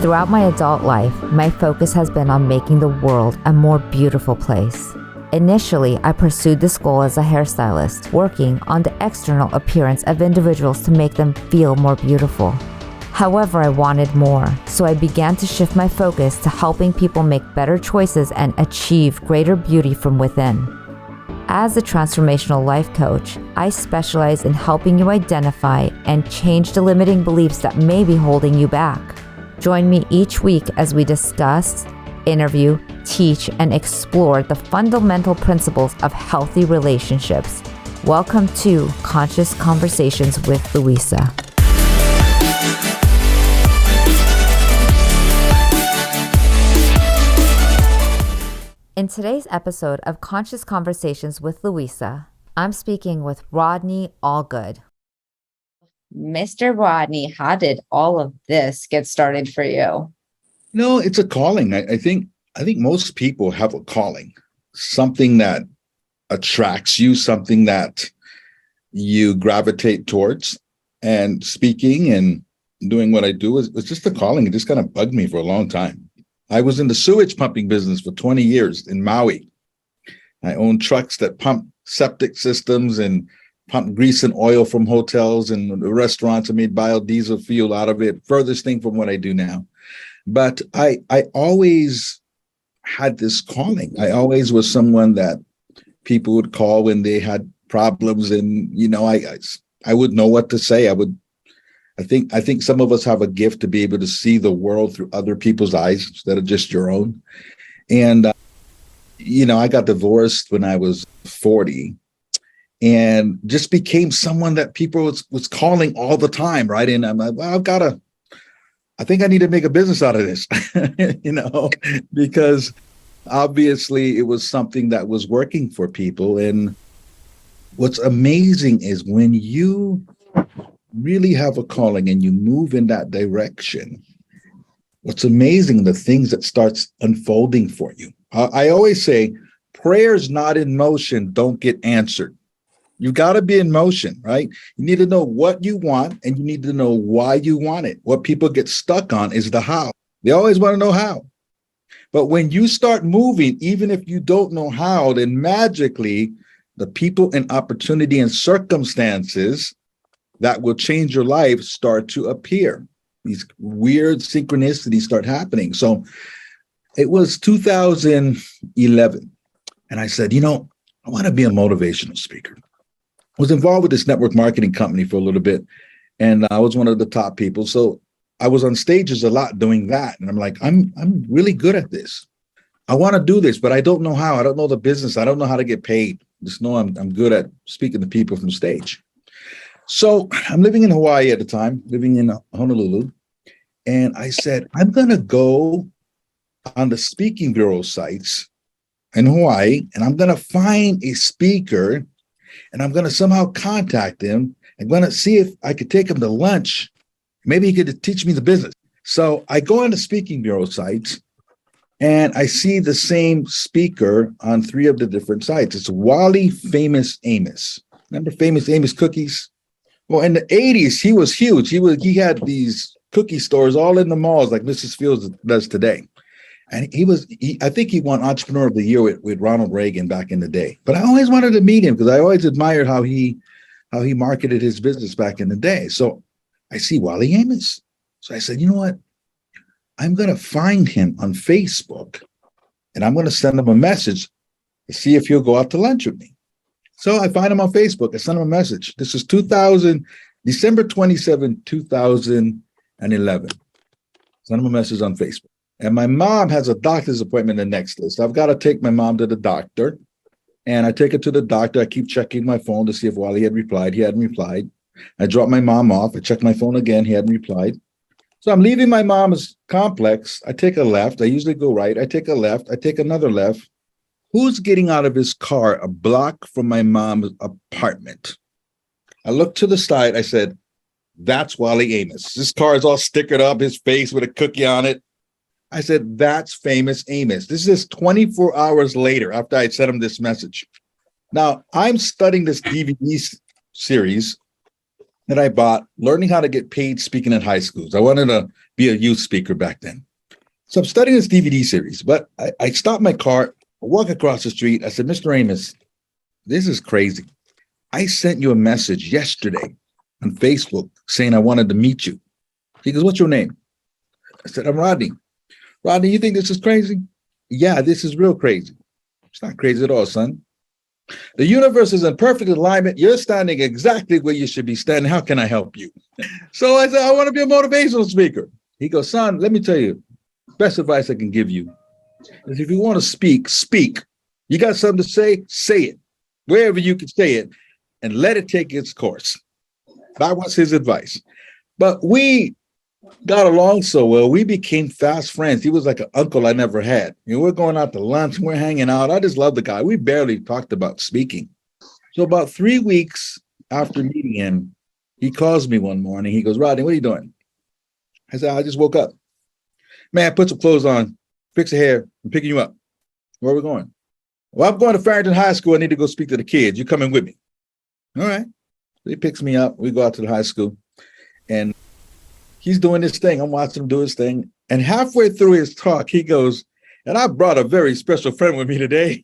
Throughout my adult life, my focus has been on making the world a more beautiful place. Initially, I pursued this goal as a hairstylist, working on the external appearance of individuals to make them feel more beautiful. However, I wanted more, so I began to shift my focus to helping people make better choices and achieve greater beauty from within. As a transformational life coach, I specialize in helping you identify and change the limiting beliefs that may be holding you back. Join me each week as we discuss, interview, teach, and explore the fundamental principles of healthy relationships. Welcome to Conscious Conversations with Louisa. In today's episode of Conscious Conversations with Louisa, I'm speaking with Rodney Allgood. Mr. Rodney, how did all of this get started for you? No, it's a calling. I think most people have a calling, something that attracts you, something that you gravitate towards. And speaking and doing what I do is just a calling. It just kind of bugged me for a long time. I was in the sewage pumping business for 20 years in Maui. I owned trucks that pump septic systems and pump grease and oil from hotels and restaurants and made biodiesel fuel out of it. Furthest thing from what I do now. But I always had this calling. I always was someone that people would call when they had problems, and I would know what to say. I think some of us have a gift to be able to see the world through other people's eyes instead of just your own. And I got divorced when I was 40. And just became someone that people was calling all the time, right? And I'm like, well, I think I need to make a business out of this, because obviously it was something that was working for people. And what's amazing is when you really have a calling and you move in that direction, what's amazing, the things that starts unfolding for you. I always say, prayers not in motion don't get answered. You got to be in motion, right? You need to know what you want, and you need to know why you want it. What people get stuck on is the how. They always want to know how. But when you start moving, even if you don't know how, then magically the people and opportunity and circumstances that will change your life start to appear. These weird synchronicities start happening. So it was 2011. And I said, I want to be a motivational speaker. I was involved with this network marketing company for a little bit, and I was one of the top people. So I was on stages a lot doing that. And I'm like, I'm really good at this. I want to do this, but I don't know how. I don't know the business. I don't know how to get paid. Just know I'm good at speaking to people from stage. So I'm living in Hawaii at the time, living in Honolulu. And I said, I'm going to go on the speaking bureau sites in Hawaii, and I'm going to find a speaker, and I'm going to somehow contact him. I'm going to see if I could take him to lunch. Maybe he could teach me the business. So I go on the speaking bureau sites, and I see the same speaker on 3 of the different sites. It's Wally Amos. Remember Famous Amos cookies? Well, in the 80s, he was huge. He had these cookie stores all in the malls like Mrs. Fields does today. And I think he won Entrepreneur of the Year with Ronald Reagan back in the day. But I always wanted to meet him because I always admired how he marketed his business back in the day. So I see Wally Amos. So I said, you know what? I'm going to find him on Facebook, and I'm going to send him a message to see if he'll go out to lunch with me. So I find him on Facebook. I send him a message. This is December 27, 2011. Send him a message on Facebook. And my mom has a doctor's appointment the next day. So I've got to take my mom to the doctor. And I take her to the doctor. I keep checking my phone to see if Wally had replied. He hadn't replied. I drop my mom off. I check my phone again. He hadn't replied. So I'm leaving my mom's complex. I take a left. I usually go right. I take a left. I take another left. Who's getting out of his car a block from my mom's apartment? I looked to the side. I said, that's Wally Amos. This car is all stickered up, his face with a cookie on it. I said, that's Famous Amos. This is 24 hours later after I sent him this message. Now, I'm studying this DVD series that I bought, learning how to get paid speaking at high schools. I wanted to be a youth speaker back then. So I'm studying this DVD series, but I stopped my car, I walk across the street. I said, Mr. Amos, this is crazy. I sent you a message yesterday on Facebook saying I wanted to meet you. He goes, what's your name? I said, I'm Rodney. Rodney, you think this is crazy? Yeah, this is real crazy. It's not crazy at all, son. The universe is in perfect alignment. You're standing exactly where you should be standing. How can I help you? So I said, I want to be a motivational speaker. He goes, son, let me tell you, best advice I can give you is if you want to speak, speak. You got something to say it. Wherever you can say it and let it take its course. That was his advice. But we got along so well. We became fast friends. He was like an uncle I never had. We're going out to lunch. We're hanging out. I just love the guy. We barely talked about speaking. So about 3 weeks after meeting him, he calls me one morning. He goes, Rodney, what are you doing? I said, I just woke up. Man, put some clothes on, fix your hair. I'm picking you up. Where are we going? Well, I'm going to Farrington High School. I need to go speak to the kids. You coming with me? All right. So he picks me up. We go out to the high school. And he's doing this thing. I'm watching him do his thing. And halfway through his talk, he goes, and I brought a very special friend with me today.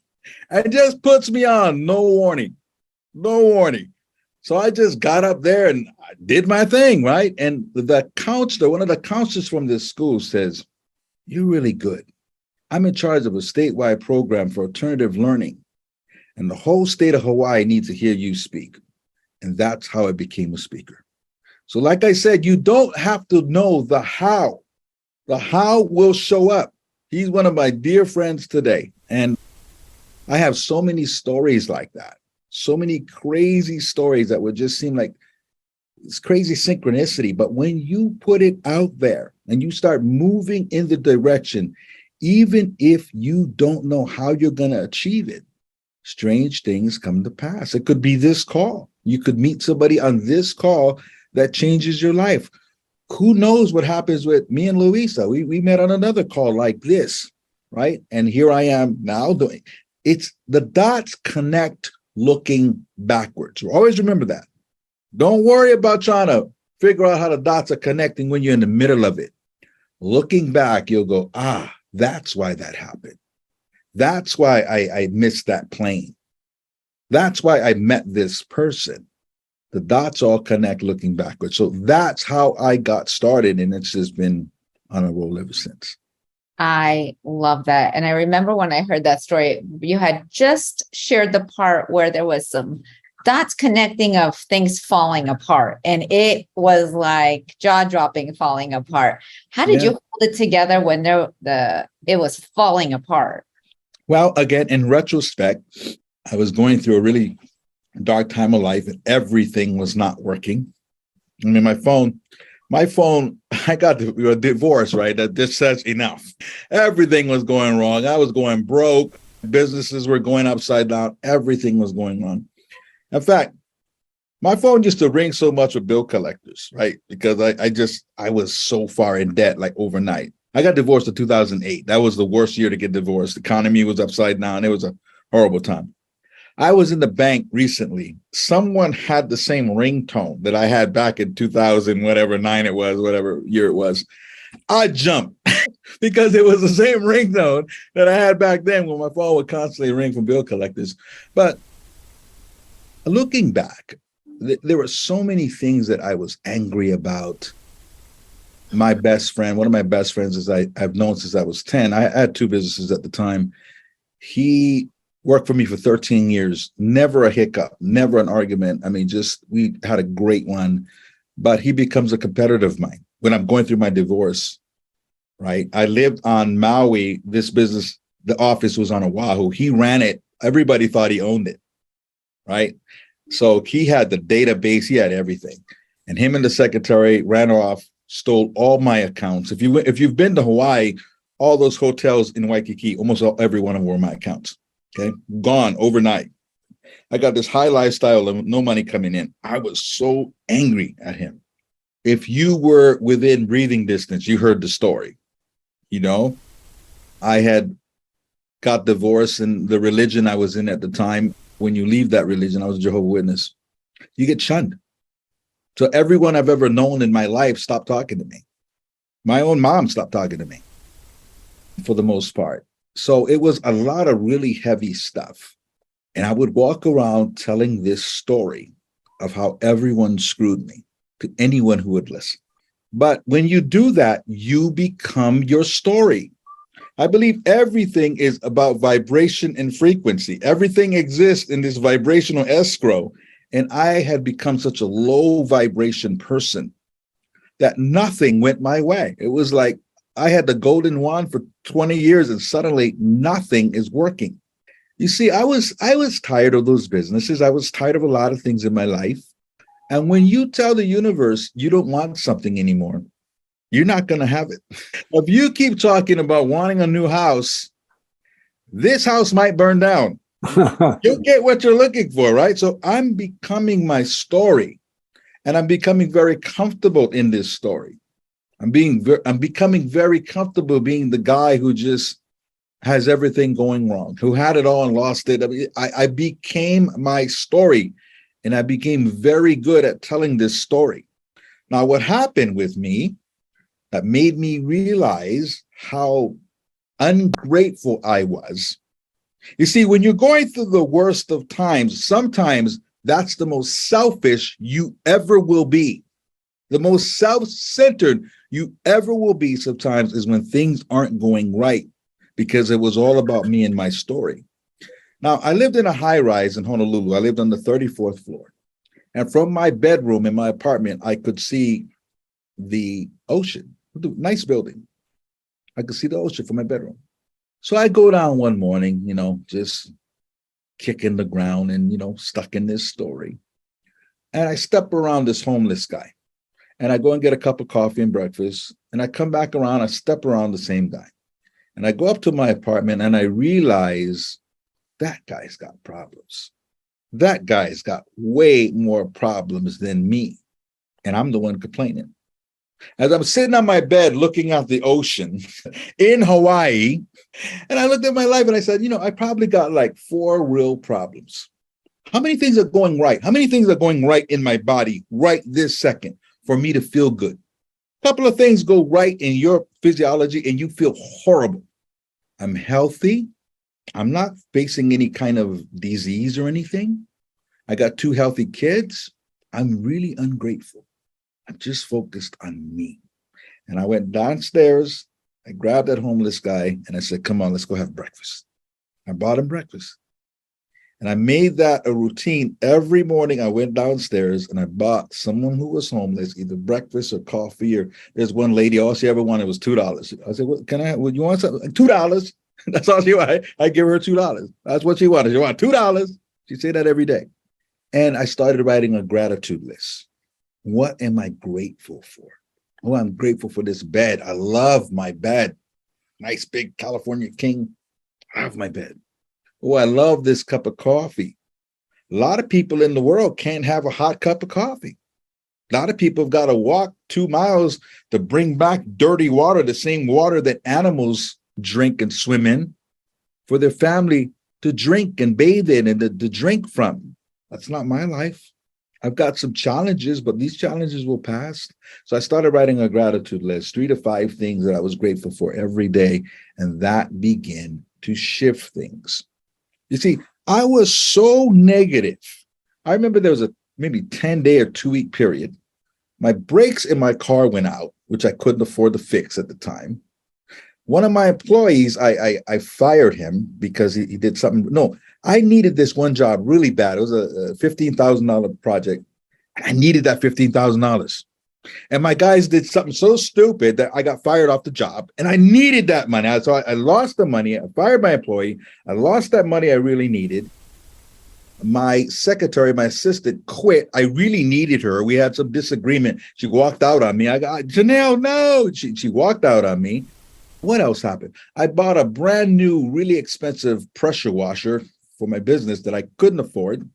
And just puts me on. No warning. No warning. So I just got up there and I did my thing, right? And the counselor, one of the counselors from this school says, you're really good. I'm in charge of a statewide program for alternative learning. And the whole state of Hawaii needs to hear you speak. And that's how I became a speaker. So like I said, you don't have to know the how. The how will show up. He's one of my dear friends today. And I have so many stories like that. So many crazy stories that would just seem like it's crazy synchronicity. But when you put it out there and you start moving in the direction, even if you don't know how you're going to achieve it, strange things come to pass. It could be this call. You could meet somebody on this call that changes your life. Who knows what happens with me and Louisa? We met on another call like this, right? And here I am now doing it's the dots connect looking backwards. Always remember that. Don't worry about trying to figure out how the dots are connecting when you're in the middle of it. Looking back, you'll go, that's why that happened. That's why I missed that plane. That's why I met this person. The dots all connect looking backwards. So that's how I got started. And it's just been on a roll ever since. I love that. And I remember when I heard that story, you had just shared the part where there was some dots connecting of things falling apart. And it was like jaw-dropping falling apart. How did you hold it together when it was falling apart? Well, again, in retrospect, I was going through a really dark time of life and everything was not working. I mean, my phone, I got a divorce, right? That just says enough. Everything was going wrong. I was going broke. Businesses were going upside down. Everything was going wrong. In fact, my phone used to ring so much with bill collectors, right? Because I was so far in debt, like overnight. I got divorced in 2008. That was the worst year to get divorced. The economy was upside down. It was a horrible time. I was in the bank recently. Someone had the same ringtone that I had back in 2000, whatever year it was. I jumped because it was the same ringtone that I had back then when my phone would constantly ring from bill collectors. But looking back, there were so many things that I was angry about. My best friend, one of my best friends is I've known since I was 10. I had two businesses at the time. He worked for me for 13 years, never a hiccup, never an argument. I mean, we had a great one, but he becomes a competitor of mine when I'm going through my divorce, right? I lived on Maui. This business, the office was on Oahu. He ran it. Everybody thought he owned it, right? So he had the database, he had everything. And him and the secretary ran off, stole all my accounts. If you've been to Hawaii, all those hotels in Waikiki, almost every one of them were my accounts. Okay, gone overnight. I got this high lifestyle of no money coming in. I was so angry at him. If you were within breathing distance, you heard the story. You know, I had got divorced, and the religion I was in at the time, when you leave that religion, I was a Jehovah's Witness, you get shunned. So everyone I've ever known in my life stopped talking to me. My own mom stopped talking to me for the most part. So it was a lot of really heavy stuff. And I would walk around telling this story of how everyone screwed me to anyone who would listen. But when you do that, you become your story. I believe everything is about vibration and frequency. Everything exists in this vibrational escrow. And I had become such a low vibration person that nothing went my way. It was like I had the golden wand for 20 years and suddenly nothing is working. You see, I was tired of those businesses. I was tired of a lot of things in my life. And when you tell the universe you don't want something anymore, you're not going to have it. If you keep talking about wanting a new house, this house might burn down. You'll get what you're looking for, right? So I'm becoming my story, and I'm becoming very comfortable in this story. I'm becoming very comfortable being the guy who just has everything going wrong, who had it all and lost it. I became my story, and I became very good at telling this story. Now, what happened with me that made me realize how ungrateful I was. You see, when you're going through the worst of times, sometimes that's the most selfish you ever will be. The most self-centered you ever will be sometimes is when things aren't going right, because it was all about me and my story. Now, I lived in a high rise in Honolulu. I lived on the 34th floor. And from my bedroom in my apartment, I could see the ocean. Nice building. I could see the ocean from my bedroom. So I go down one morning, just kicking the ground and, stuck in this story. And I step around this homeless guy. And I go and get a cup of coffee and breakfast. And I come back around, I step around the same guy. And I go up to my apartment and I realize that guy's got problems. That guy's got way more problems than me. And I'm the one complaining. As I'm sitting on my bed looking out the ocean in Hawaii, and I looked at my life and I said, I probably got like 4 real problems. How many things are going right? How many things are going right in my body right this second for me to feel good? A couple of things go right in your physiology and you feel horrible. I'm healthy. I'm not facing any kind of disease or anything. I got 2 healthy kids. I'm really ungrateful. I'm just focused on me. And I went downstairs. I grabbed that homeless guy and I said, come on, let's go have breakfast. I bought him breakfast. And I made that a routine. Every morning I went downstairs and I bought someone who was homeless, either breakfast or coffee, or there's one lady, all she ever wanted was $2. I said, what, you want something? $2. That's all she wanted. I give her $2. That's what she wanted. She wanted $2. She said that every day. And I started writing a gratitude list. What am I grateful for? Oh, I'm grateful for this bed. I love my bed. Nice big California king. I love my bed. Oh, I love this cup of coffee. A lot of people in the world can't have a hot cup of coffee. A lot of people have got to walk 2 miles to bring back dirty water, the same water that animals drink and swim in, for their family to drink and bathe in and to drink from. That's not my life. I've got some challenges, but these challenges will pass. So I started writing a gratitude list, 3 to 5 things that I was grateful for every day. And that began to shift things. You see, I was so negative. I remember there was a maybe 10-day or 2-week period. My brakes in my car went out, which I couldn't afford to fix at the time. One of my employees, I fired him because he did something. No, I needed this one job really bad. It was a $15,000 project. I needed that $15,000. And my guys did something so stupid that I got fired off the job. And I needed that money. So I lost the money. I fired my employee. I lost that money I really needed. My secretary, my assistant, quit. I really needed her. We had some disagreement. She walked out on me. I got, Janelle, no. She walked out on me. What else happened? I bought a brand new, really expensive pressure washer for my business that I couldn't afford.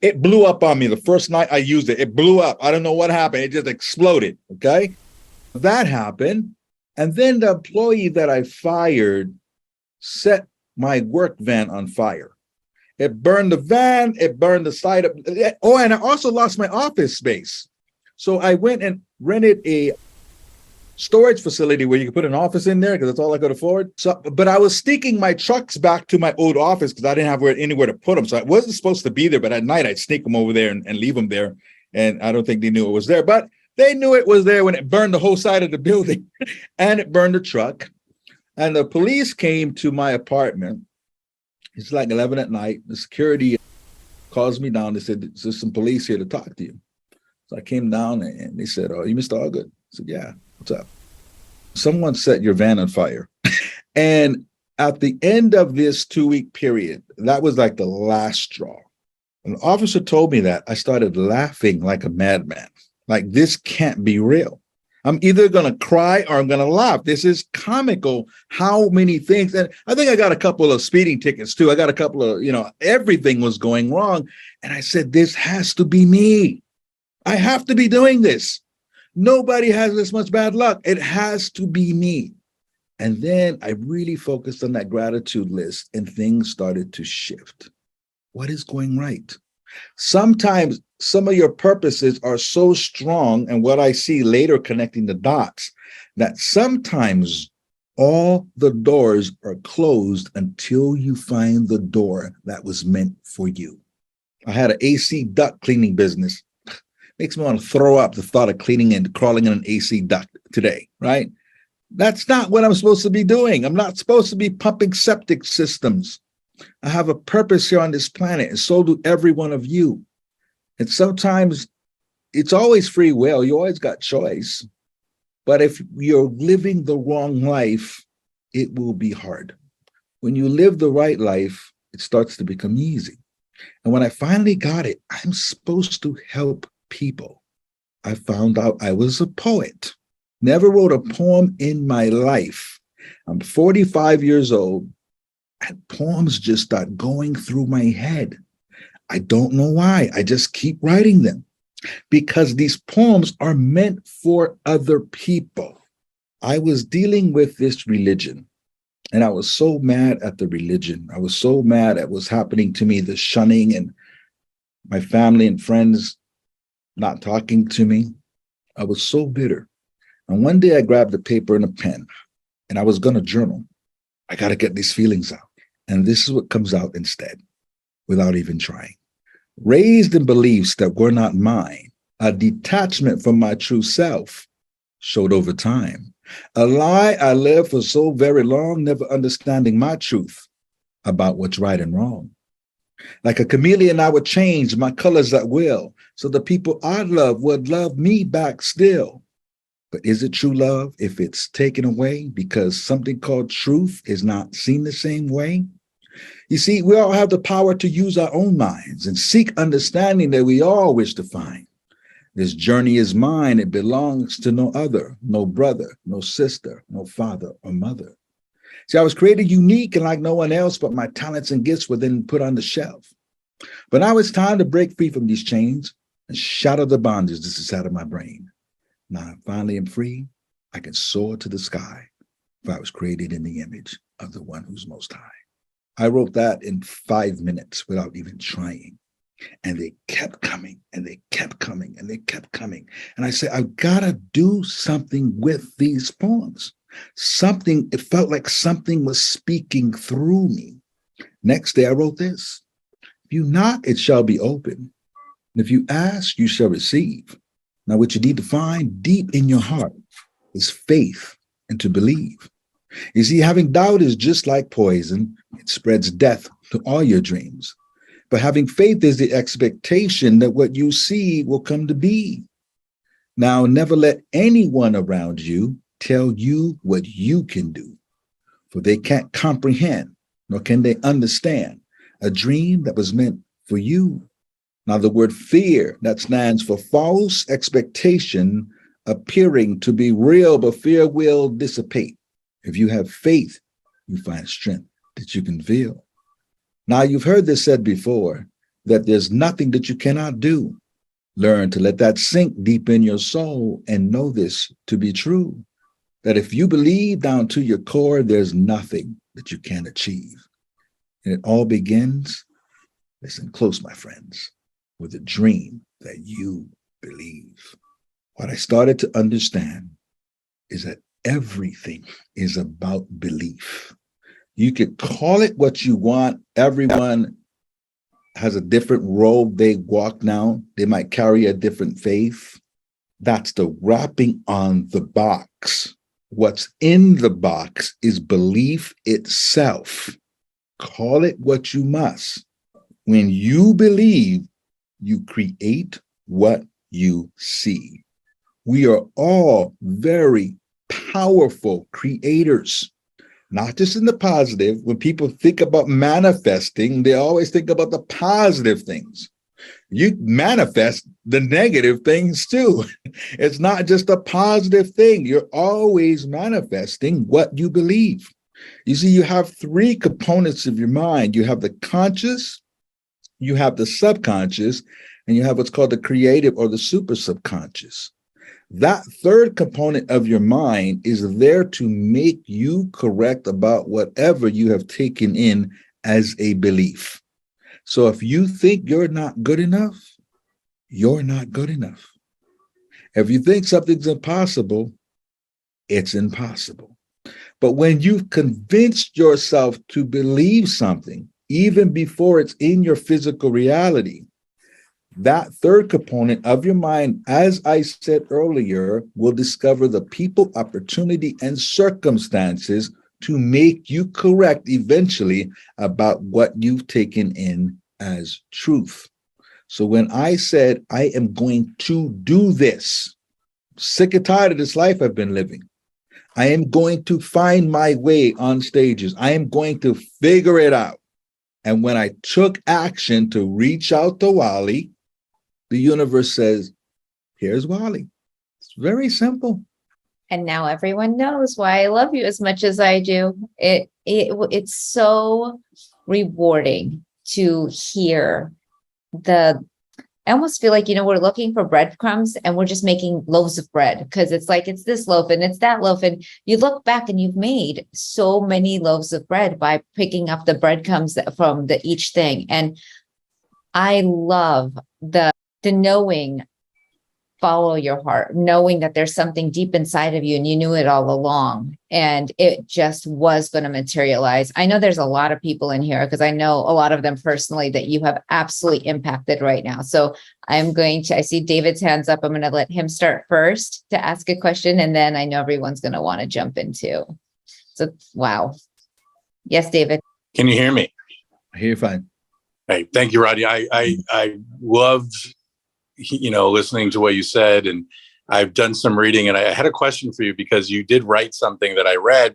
It blew up on me the first night I used it. It blew up. I don't know what happened. It just exploded. Okay. That happened. And then the employee that I fired set my work van on fire. It burned the van. It burned the side of. Oh, and I also lost my office space. So I went and rented a storage facility where you could put an office in there because that's all I could afford. So, but I was sneaking my trucks back to my old office because I didn't have anywhere to put them. So I wasn't supposed to be there, but at night I'd sneak them over there and leave them there. And I don't think they knew it was there, but they knew it was there when it burned the whole side of the building and it burned the truck. And the police came to my apartment. It's like 11 at night. The security calls me down. They said, there's some police here to talk to you. So I came down and they said, oh, you Mr. Allgood? I said, yeah, what's up? Someone set your van on fire. And at the end of this 2-week period, that was like the last straw. When the officer told me that, I started laughing like a madman. Like, this can't be real. I'm either going to cry or I'm going to laugh. This is comical, how many things. And I think I got a couple of speeding tickets too. I got a couple of, everything was going wrong. And I said, this has to be me. I have to be doing this. Nobody has this much bad luck. It has to be me. And then I really focused on that gratitude list and things started to shift. What is going right? Sometimes some of your purposes are so strong, and what I see later connecting the dots, that sometimes all the doors are closed until you find the door that was meant for you. I had an AC duct cleaning business. Makes me want to throw up the thought of cleaning and crawling in an AC duct today, right? That's not what I'm supposed to be doing. I'm not supposed to be pumping septic systems. I have a purpose here on this planet, and so do every one of you. And sometimes it's always free will. You always got choice. But if you're living the wrong life, it will be hard. When you live the right life, it starts to become easy. And when I finally got it, I'm supposed to help people. I found out I was a poet. Never wrote a poem in my life. I'm 45 years old, and poems just start going through my head. I don't know why. I just keep writing them because these poems are meant for other people. I was dealing with this religion, and I was so mad at the religion. I was so mad at what's happening to me, the shunning and my family and friends not talking to me. I was so bitter. And one day I grabbed a paper and a pen, and I was going to journal. I got to get these feelings out. And this is what comes out instead, without even trying. Raised in beliefs that were not mine, a detachment from my true self showed over time. A lie I lived for so very long, never understanding my truth about what's right and wrong. Like a chameleon, I would change my colors at will, so the people I love would love me back still. But is it true love if it's taken away because something called truth is not seen the same way? You see, we all have the power to use our own minds and seek understanding that we all wish to find. This journey is mine. It belongs to no other, no brother, no sister, no father or mother. See, I was created unique and like no one else, but my talents and gifts were then put on the shelf. But now it's time to break free from these chains and shatter the bondage that's inside of my brain. Now I finally am free. I can soar to the sky, for I was created in the image of the one who's most high. I wrote that in 5 minutes without even trying. And they kept coming, and they kept coming, and they kept coming. And I said, I've got to do something with these poems. Something, it felt like something was speaking through me. Next day, I wrote this. If you knock, it shall be open. And if you ask, you shall receive. Now, what you need to find deep in your heart is faith and to believe. You see, having doubt is just like poison. It spreads death to all your dreams. But having faith is the expectation that what you see will come to be. Now, never let anyone around you tell you what you can do, for they can't comprehend, nor can they understand a dream that was meant for you. Now, the word fear, that stands for false expectation appearing to be real, but fear will dissipate. If you have faith, you find strength that you can feel. Now, you've heard this said before, that there's nothing that you cannot do. Learn to let that sink deep in your soul and know this to be true, that if you believe down to your core, there's nothing that you can't achieve. And it all begins, listen close, my friends, with a dream that you believe. What I started to understand is that everything is about belief. You could call it what you want. Everyone has a different road they walk down. They might carry a different faith. That's the wrapping on the box. What's in the box is belief itself. Call it what you must. When you believe, you create what you see. We are all very powerful creators, not just in the positive. When people think about manifesting, they always think about the positive things. You manifest the negative things too. It's not just a positive thing. You're always manifesting what you believe. You see, you have three components of your mind. You have the conscious, you have the subconscious, and you have what's called the creative or the super subconscious. That third component of your mind is there to make you correct about whatever you have taken in as a belief. So if you think you're not good enough, you're not good enough. If you think something's impossible, it's impossible. But when you've convinced yourself to believe something, even before it's in your physical reality, that third component of your mind, as I said earlier, will discover the people, opportunity, and circumstances to make you correct eventually about what you've taken in as truth. So when I said, I am going to do this, sick and tired of this life I've been living, I am going to find my way on stages, I am going to figure it out. And when I took action to reach out to Wally, the universe says, here's Wally. It's very simple. And now everyone knows why I love you as much as I do. It's so rewarding to hear I almost feel like, we're looking for breadcrumbs and we're just making loaves of bread because it's like, it's this loaf and it's that loaf. And you look back and you've made so many loaves of bread by picking up the breadcrumbs from each thing. And I love the knowing, follow your heart, knowing that there's something deep inside of you and you knew it all along and it just was going to materialize. I know there's a lot of people in here because I know a lot of them personally that you have absolutely impacted right now. So I see David's hands up. I'm going to let him start first to ask a question. And then I know everyone's going to want to jump in too. So, wow. Yes, David. Can you hear me? I hear you fine. Hey, thank you, Rodney. I loved listening to what you said, and I've done some reading, and I had a question for you because you did write something that I read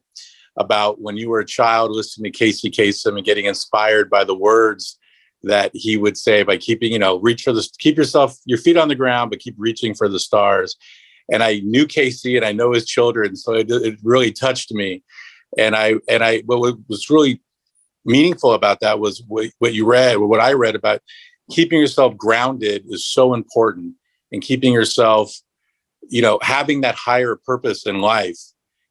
about when you were a child listening to Casey Kasem and getting inspired by the words that he would say by keeping, keep your feet on the ground, but keep reaching for the stars. And I knew Casey and I know his children, so it really touched me. And what was really meaningful about that was what you read, or what I read about keeping yourself grounded is so important, and keeping yourself, having that higher purpose in life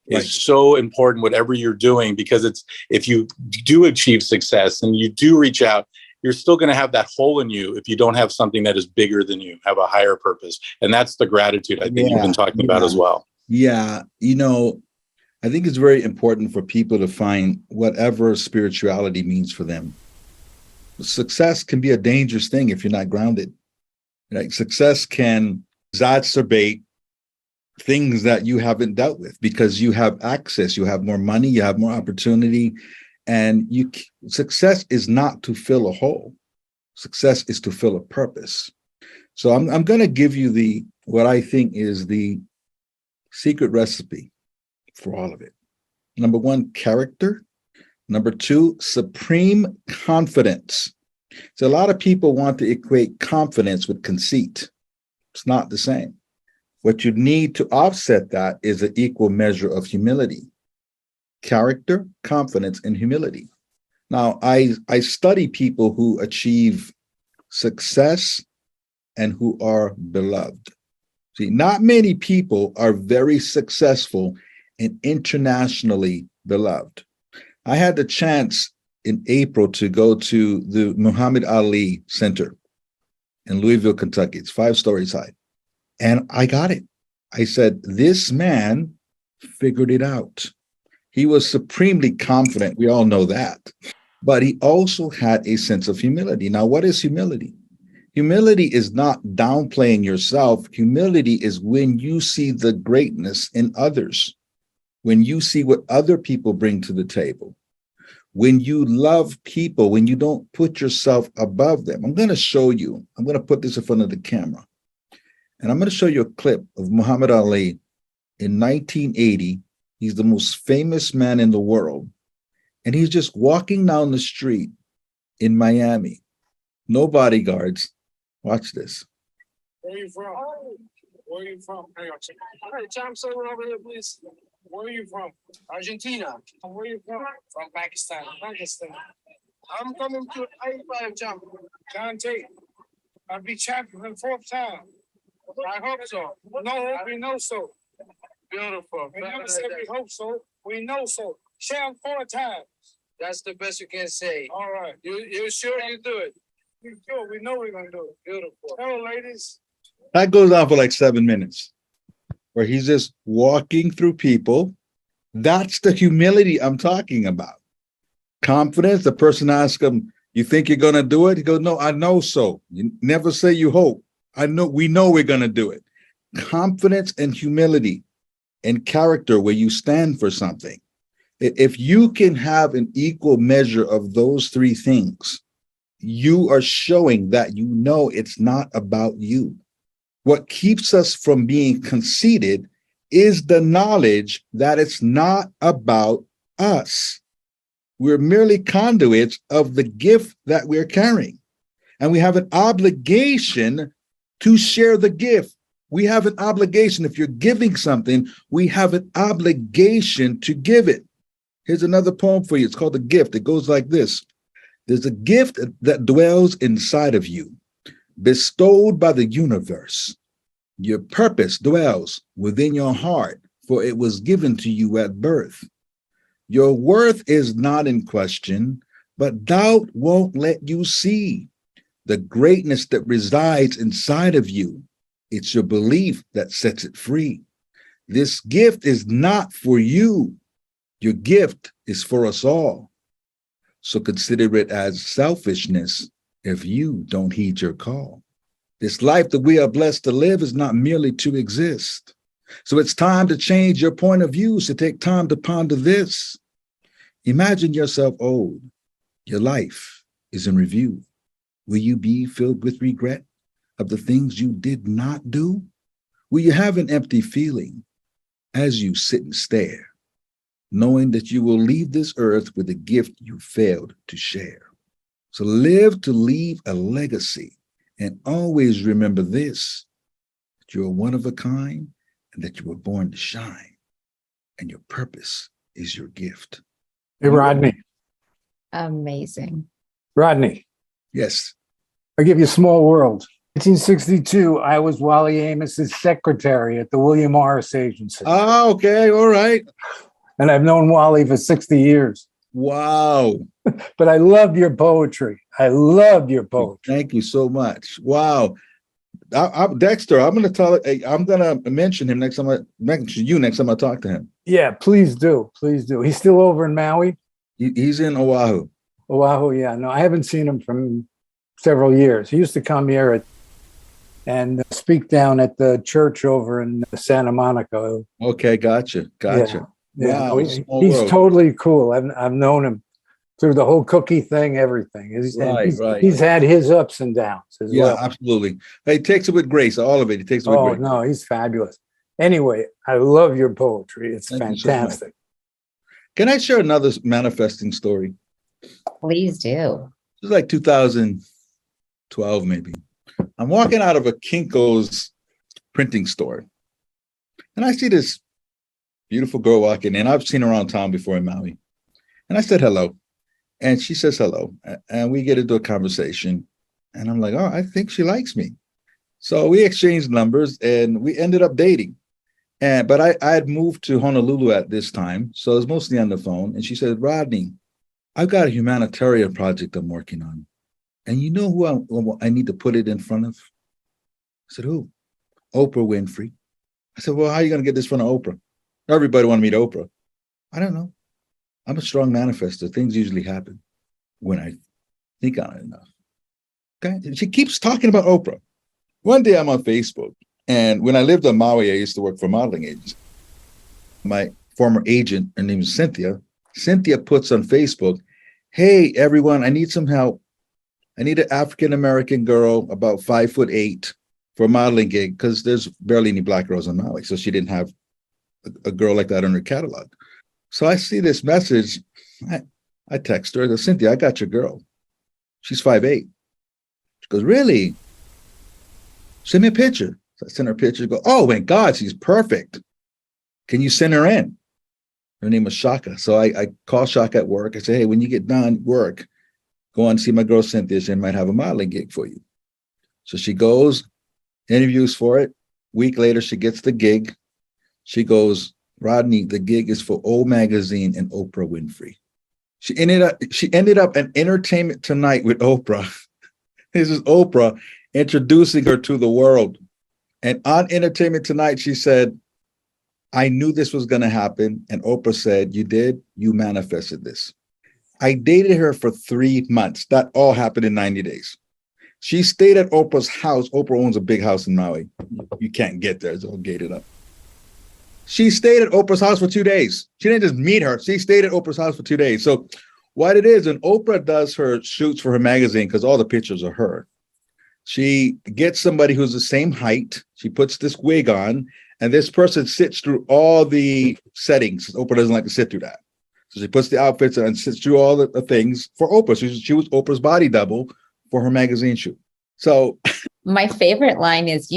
is so important, whatever you're doing, because if you do achieve success and you do reach out, you're still going to have that hole in you if you don't have something that is bigger than you, have a higher purpose. And that's the gratitude I think you've been talking about as well. Yeah. I think it's very important for people to find whatever spirituality means for them. Success can be a dangerous thing if you're not grounded. Right? Success can exacerbate things that you haven't dealt with because you have access, you have more money, you have more opportunity, and success is not to fill a hole. Success is to fill a purpose. So I'm going to give you what I think is the secret recipe for all of it. Number one, character. Number two, supreme confidence. So a lot of people want to equate confidence with conceit. It's not the same. What you need to offset that is an equal measure of humility. Character, confidence, and humility. Now, I study people who achieve success and who are beloved. See, not many people are very successful and internationally beloved. I had the chance in April to go to the Muhammad Ali Center in Louisville, Kentucky. It's 5 stories high. And I got it. I said, this man figured it out. He was supremely confident. We all know that. But he also had a sense of humility. Now, what is humility? Humility is not downplaying yourself. Humility is when you see the greatness in others, when you see what other people bring to the table, when you love people, when you don't put yourself above them. I'm going to show you, I'm going to put this in front of the camera, and I'm going to show you a clip of Muhammad Ali in 1980. He's the most famous man in the world. And he's just walking down the street in Miami. No bodyguards. Watch this. Where are you from? Where are you from? Hey, jump someone over here, please. Where are you from? Argentina. Where are you from? From Pakistan. Pakistan. I'm coming to I-5 jump. John Tate. I'll be champion for the fourth time. I hope so. No hope, we know so. Beautiful. We never said we hope so. We know so. Champ 4 times. That's the best you can say. All right. You sure you do it? We sure. We know we're gonna do it. Beautiful. Hello, ladies. That goes on for like 7 minutes, where he's just walking through people. That's the humility I'm talking about. Confidence. The person asks him, "You think you're gonna do it?" He goes, "No, I know so." You never say you hope. I know. We know we're gonna do it. Confidence and humility and character, where you stand for something. If you can have an equal measure of those 3 things, you are showing that you know it's not about you. What keeps us from being conceited is the knowledge that it's not about us. We're merely conduits of the gift that we're carrying. And we have an obligation to share the gift. We have an obligation. If you're giving something, we have an obligation to give it. Here's another poem for you. It's called The Gift. It goes like this. There's a gift that dwells inside of you, bestowed by the universe. Your purpose dwells within your heart, for it was given to you at birth. Your worth is not in question, but doubt won't let you see the greatness that resides inside of you. It's your belief that sets it free. This gift is not for you. Your gift is for us all. So consider it as selfishness if you don't heed your call. This life that we are blessed to live is not merely to exist. So it's time to change your point of view, so take time to ponder this. Imagine yourself old. Your life is in review. Will you be filled with regret of the things you did not do? Will you have an empty feeling as you sit and stare, knowing that you will leave this earth with a gift you failed to share? So live to leave a legacy, and always remember this, that you are one of a kind and that you were born to shine, and your purpose is your gift. Hey, Rodney. Amazing. Rodney, Yes. I'll give you a small world. 1962, I was Wally Amos's secretary at the William Morris Agency. Oh, okay. All right. And I've known Wally for 60 years. Wow. But I love your poetry. I love your poetry. Thank you so much. Wow. Dexter, I'm going to mention him next time I talk to him. Yeah, please do. Please do. He's still over in Maui? He's in Oahu. Oahu, yeah. No, I haven't seen him from several years. He used to come here and speak down at the church over in Santa Monica. Okay, gotcha. Yeah. Wow, he's totally cool. I've known him through the whole cookie thing, everything. He's had his ups and downs as well. Yeah, absolutely. He takes it with grace, all of it. He takes it with grace. No, he's fabulous. Anyway, I love your poetry. It's Thank fantastic. Can I share another manifesting story? Please do. It was like 2012, maybe. I'm walking out of a Kinko's printing store, and I see this beautiful girl walking in. I've seen her around town before in Maui. And I said hello. And she says hello. And we get into a conversation. And I'm like, oh, I think she likes me. So we exchanged numbers and we ended up dating. But I had moved to Honolulu at this time. So it was mostly on the phone. And she said, Rodney, I've got a humanitarian project I'm working on. And you know who I need to put it in front of? I said, who? Oprah Winfrey. I said, well, how are you going to get this from Oprah? Everybody want to meet Oprah. I don't know. I'm a strong manifester. Things usually happen when I think on it enough. Okay. She keeps talking about Oprah. One day I'm on Facebook, and when I lived on Maui, I used to work for a modeling agency. My former agent, her name is Cynthia. Cynthia puts on Facebook, hey, everyone, I need some help. I need an African-American girl about 5'8" for a modeling gig, because there's barely any Black girls on Maui. So she didn't have a girl like that on her catalog. So I see this message. I text her, I go, Cynthia, I got your girl. She's 5'8". She goes, really? Send me a picture. So I sent her a picture. Go, oh my God, she's perfect. Can you send her in? Her name was Shaka. So I call Shaka at work. I say, hey, when you get done work, go on and see my girl Cynthia. She might have a modeling gig for you. So she goes, interviews for it. Week later, she gets the gig. She goes, Rodney, the gig is for O Magazine and Oprah Winfrey. She ended up at Entertainment Tonight with Oprah. This is Oprah introducing her to the world. And on Entertainment Tonight, she said, I knew this was going to happen. And Oprah said, you did? You manifested this. I dated her for 3 months. That all happened in 90 days. She stayed at Oprah's house. Oprah owns a big house in Maui. You can't get there. It's all gated up. She stayed at Oprah's house for 2 days. She didn't just meet her. She stayed at Oprah's house for 2 days. So what it is, when Oprah does her shoots for her magazine, because all the pictures are her, she gets somebody who's the same height. She puts this wig on, and this person sits through all the settings. Oprah doesn't like to sit through that. So she puts the outfits on and sits through all the things for Oprah. So she was Oprah's body double for her magazine shoot. So my favorite line is,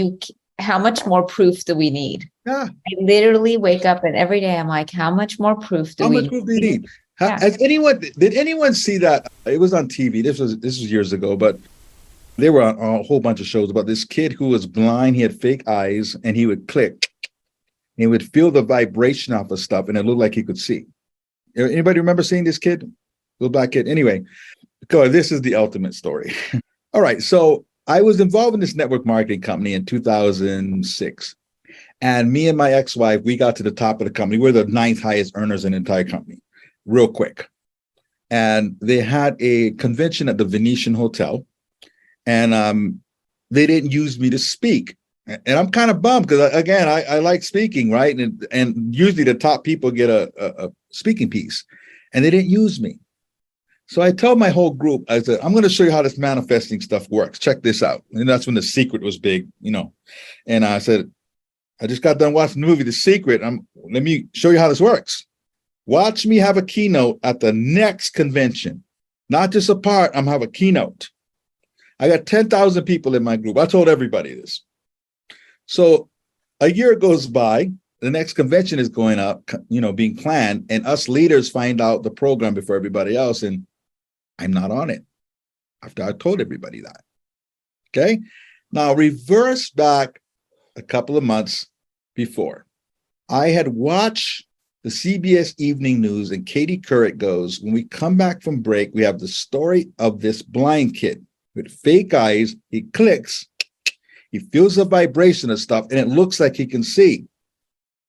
how much more proof do we need? yeah. I literally wake up and every day I'm like, how much more proof do we need? Yeah. Did anyone see that? It was on TV. This was years ago, but they were on a whole bunch of shows about this kid who was blind. He had fake eyes, and he would click. He would feel the vibration off of stuff, and it looked like he could see. Anybody remember seeing this kid? Little black kid. Anyway, because this is the ultimate story. All right. So I was involved in this network marketing company in 2006. And me and my ex-wife, we got to the top of the company. We're the 9th highest earners in the entire company, real quick. And they had a convention at the Venetian Hotel. And they didn't use me to speak. And I'm kind of bummed because, again, I like speaking, right? And usually the top people get a speaking piece. And they didn't use me. So I told my whole group, I said, I'm going to show you how this manifesting stuff works. Check this out. And that's when The Secret was big, you know. And I said, I just got done watching the movie The Secret. Let me show you how this works. Watch me have a keynote at the next convention. Not just a part, I'm have a keynote. I got 10,000 people in my group. I told everybody this. So a year goes by, the next convention is going up, you know, being planned, and us leaders find out the program before everybody else, and I'm not on it after I told everybody that. Okay. Now reverse back a couple of months before. I had watched the CBS Evening News, and Katie Couric goes, when we come back from break, we have the story of this blind kid with fake eyes. He clicks, he feels the vibration of stuff, and it looks like he can see.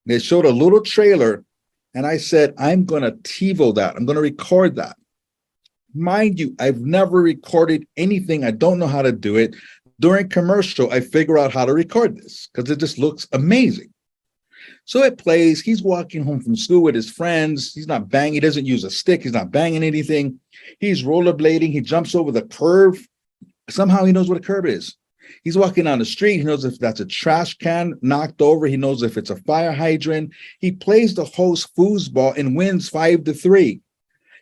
They showed a little trailer, and I said, I'm going to TiVo that. I'm going to record that. Mind you, I've never recorded anything. I don't know how to do it. During commercial, I figure out how to record this because it just looks amazing. So it plays. He's walking home from school with his friends. He's not banging. He doesn't use a stick. He's not banging anything. He's rollerblading. He jumps over the curb. Somehow he knows what a curb is. He's walking down the street. He knows if that's a trash can knocked over. He knows if it's a fire hydrant. He plays the host foosball and wins 5-3.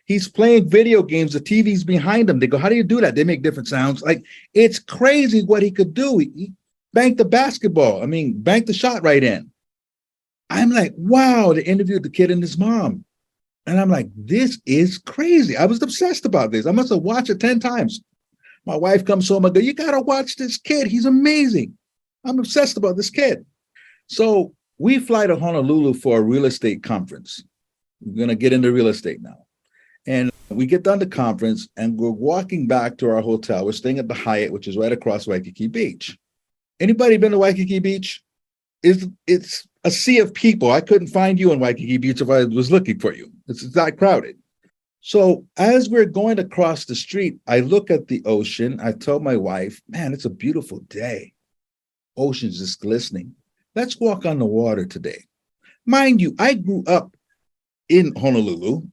He's playing video games. The TV's behind him. They go, how do you do that? They make different sounds. Like, it's crazy what he could do. He banked the basketball. Banked the shot right in. I'm like, wow. They interviewed the kid and his mom. And I'm like, this is crazy. I was obsessed about this. I must have watched it 10 times. My wife comes home and goes, you got to watch this kid. He's amazing. I'm obsessed about this kid. So we fly to Honolulu for a real estate conference. We're going to get into real estate now. And we get done the conference and we're walking back to our hotel. We're staying at the Hyatt, which is right across Waikiki Beach. Anybody been to Waikiki Beach? It's a sea of people. I couldn't find you in Waikiki Beach if I was looking for you. It's that crowded. So as we're going across the street, I look at the ocean. I tell my wife, man, it's a beautiful day. Ocean's just glistening. Let's walk on the water today. Mind you, I grew up in Honolulu.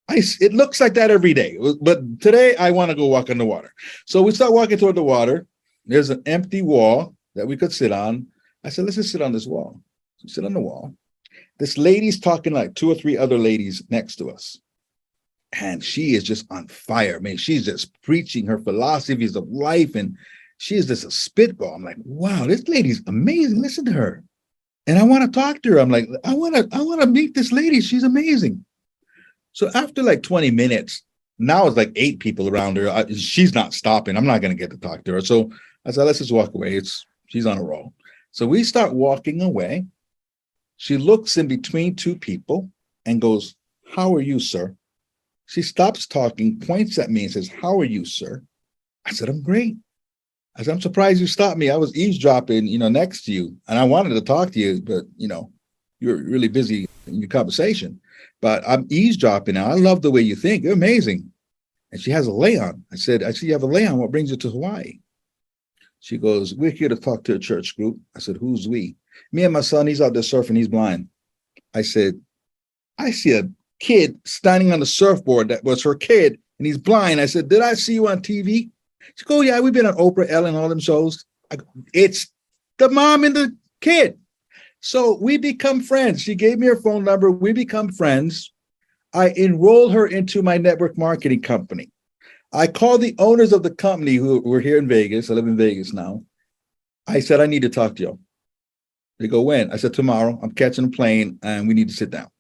It looks like that every day, but today I want to go walk on the water. So we start walking toward the water. There's an empty wall that we could sit on. I said, let's just sit on this wall. So sit on the wall. This lady's talking like 2 or 3 other ladies next to us. And she is just on fire. I mean, she's just preaching her philosophies of life. And she is just a spitball. I'm like, wow, this lady's amazing. Listen to her. And I want to talk to her. I'm like, I want to meet this lady. She's amazing. So after like 20 minutes, now it's like 8 people around her. She's not stopping. I'm not going to get to talk to her. So I said, let's just walk away. She's on a roll. So we start walking away. She looks in between 2 people and goes, how are you, sir? She stops talking, points at me and says, how are you, sir? I said, I'm great. I said, I'm surprised you stopped me. I was eavesdropping, next to you. And I wanted to talk to you, but, you're really busy in your conversation. But I'm eavesdropping now. I love the way you think. You're amazing. And she has a lay-on. I said, I see you have a lay-on. What brings you to Hawaii? She goes, we're here to talk to a church group. I said, who's we? Me and my son, he's out there surfing. He's blind. I said, I see a kid standing on the surfboard that was her kid, and he's blind. I said, did I see you on TV? She goes, oh, yeah, we've been on Oprah, Ellen, all them shows. It's the mom and the kid. So we become friends. She gave me her phone number. We become friends. I enroll her into my network marketing company. I called the owners of the company who were here in Vegas. I live in Vegas now. I said, I need to talk to you. They go, when? I said, tomorrow. I'm catching a plane and we need to sit down.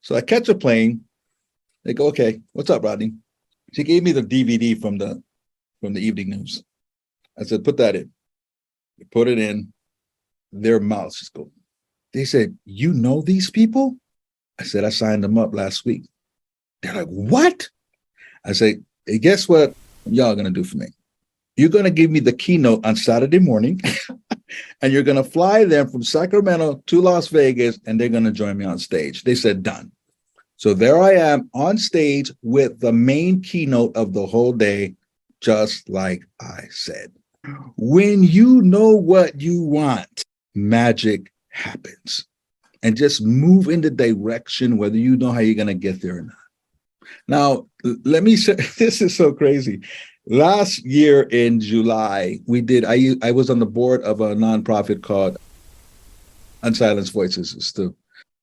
So I catch a plane. They go, okay, what's up, Rodney? She gave me the DVD from the evening news. I said, put that in. They put it in. Their mouths just go. They said, you know these people? I said, I signed them up last week. They're like, what? I say, hey, guess what y'all gonna do for me? You're gonna give me the keynote on Saturday morning, and you're gonna fly them from Sacramento to Las Vegas, and they're gonna join me on stage. They said, done. So there I am on stage with the main keynote of the whole day, just like I said. When you know what you want, magic happens. And just move in the direction, whether you know how you're going to get there or not. Now, let me say, this is so crazy. Last year in July, I was on the board of a nonprofit called Unsilenced Voices. It's to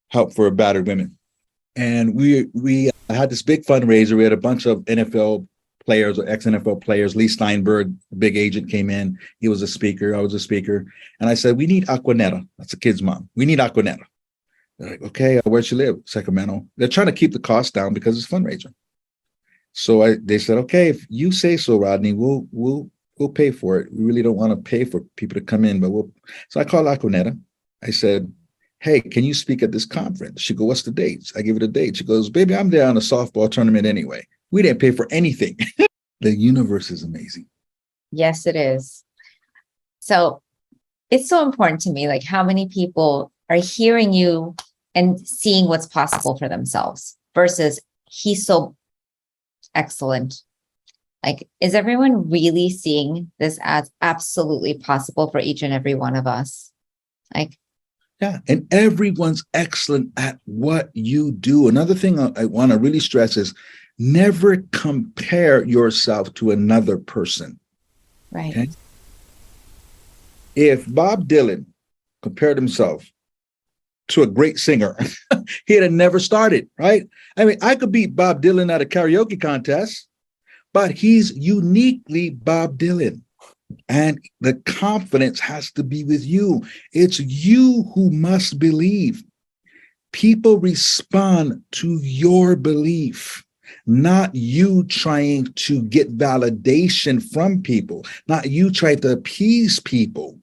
help for battered women. And we had this big fundraiser. We had a bunch of NFL players or ex-NFL players. Lee Steinberg, the big agent, came in. He was a speaker. I was a speaker. And I said, we need Aquanetta. That's a kid's mom. We need Aquanetta. They're like, okay, where'd she live? Sacramento. They're trying to keep the cost down because it's a fundraiser. So they said, okay, if you say so, Rodney, we'll pay for it. We really don't want to pay for people to come in, but So I called Aquanetta. I said, hey, can you speak at this conference? She goes, what's the dates? I give her the date. She goes, baby, I'm there on a softball tournament anyway. We didn't pay for anything. The universe is amazing. Yes, it is. So it's so important to me, like how many people are hearing you and seeing what's possible for themselves versus he's so excellent. Like, is everyone really seeing this as absolutely possible for each and every one of us? Like, yeah, and everyone's excellent at what you do. Another thing I want to really stress is never compare yourself to another person. right. Okay? If Bob Dylan compared himself to a great singer, he'd have never started, right? I mean, I could beat Bob Dylan at a karaoke contest, but he's uniquely Bob Dylan. And the confidence has to be with you. It's you who must believe. People respond to your belief, not you trying to get validation from people, not you trying to appease people.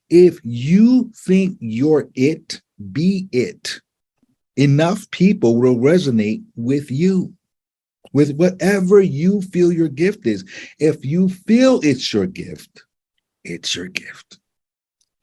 If you think you're it, be it. Enough people will resonate with you, with whatever you feel your gift is. If you feel it's your gift, it's your gift.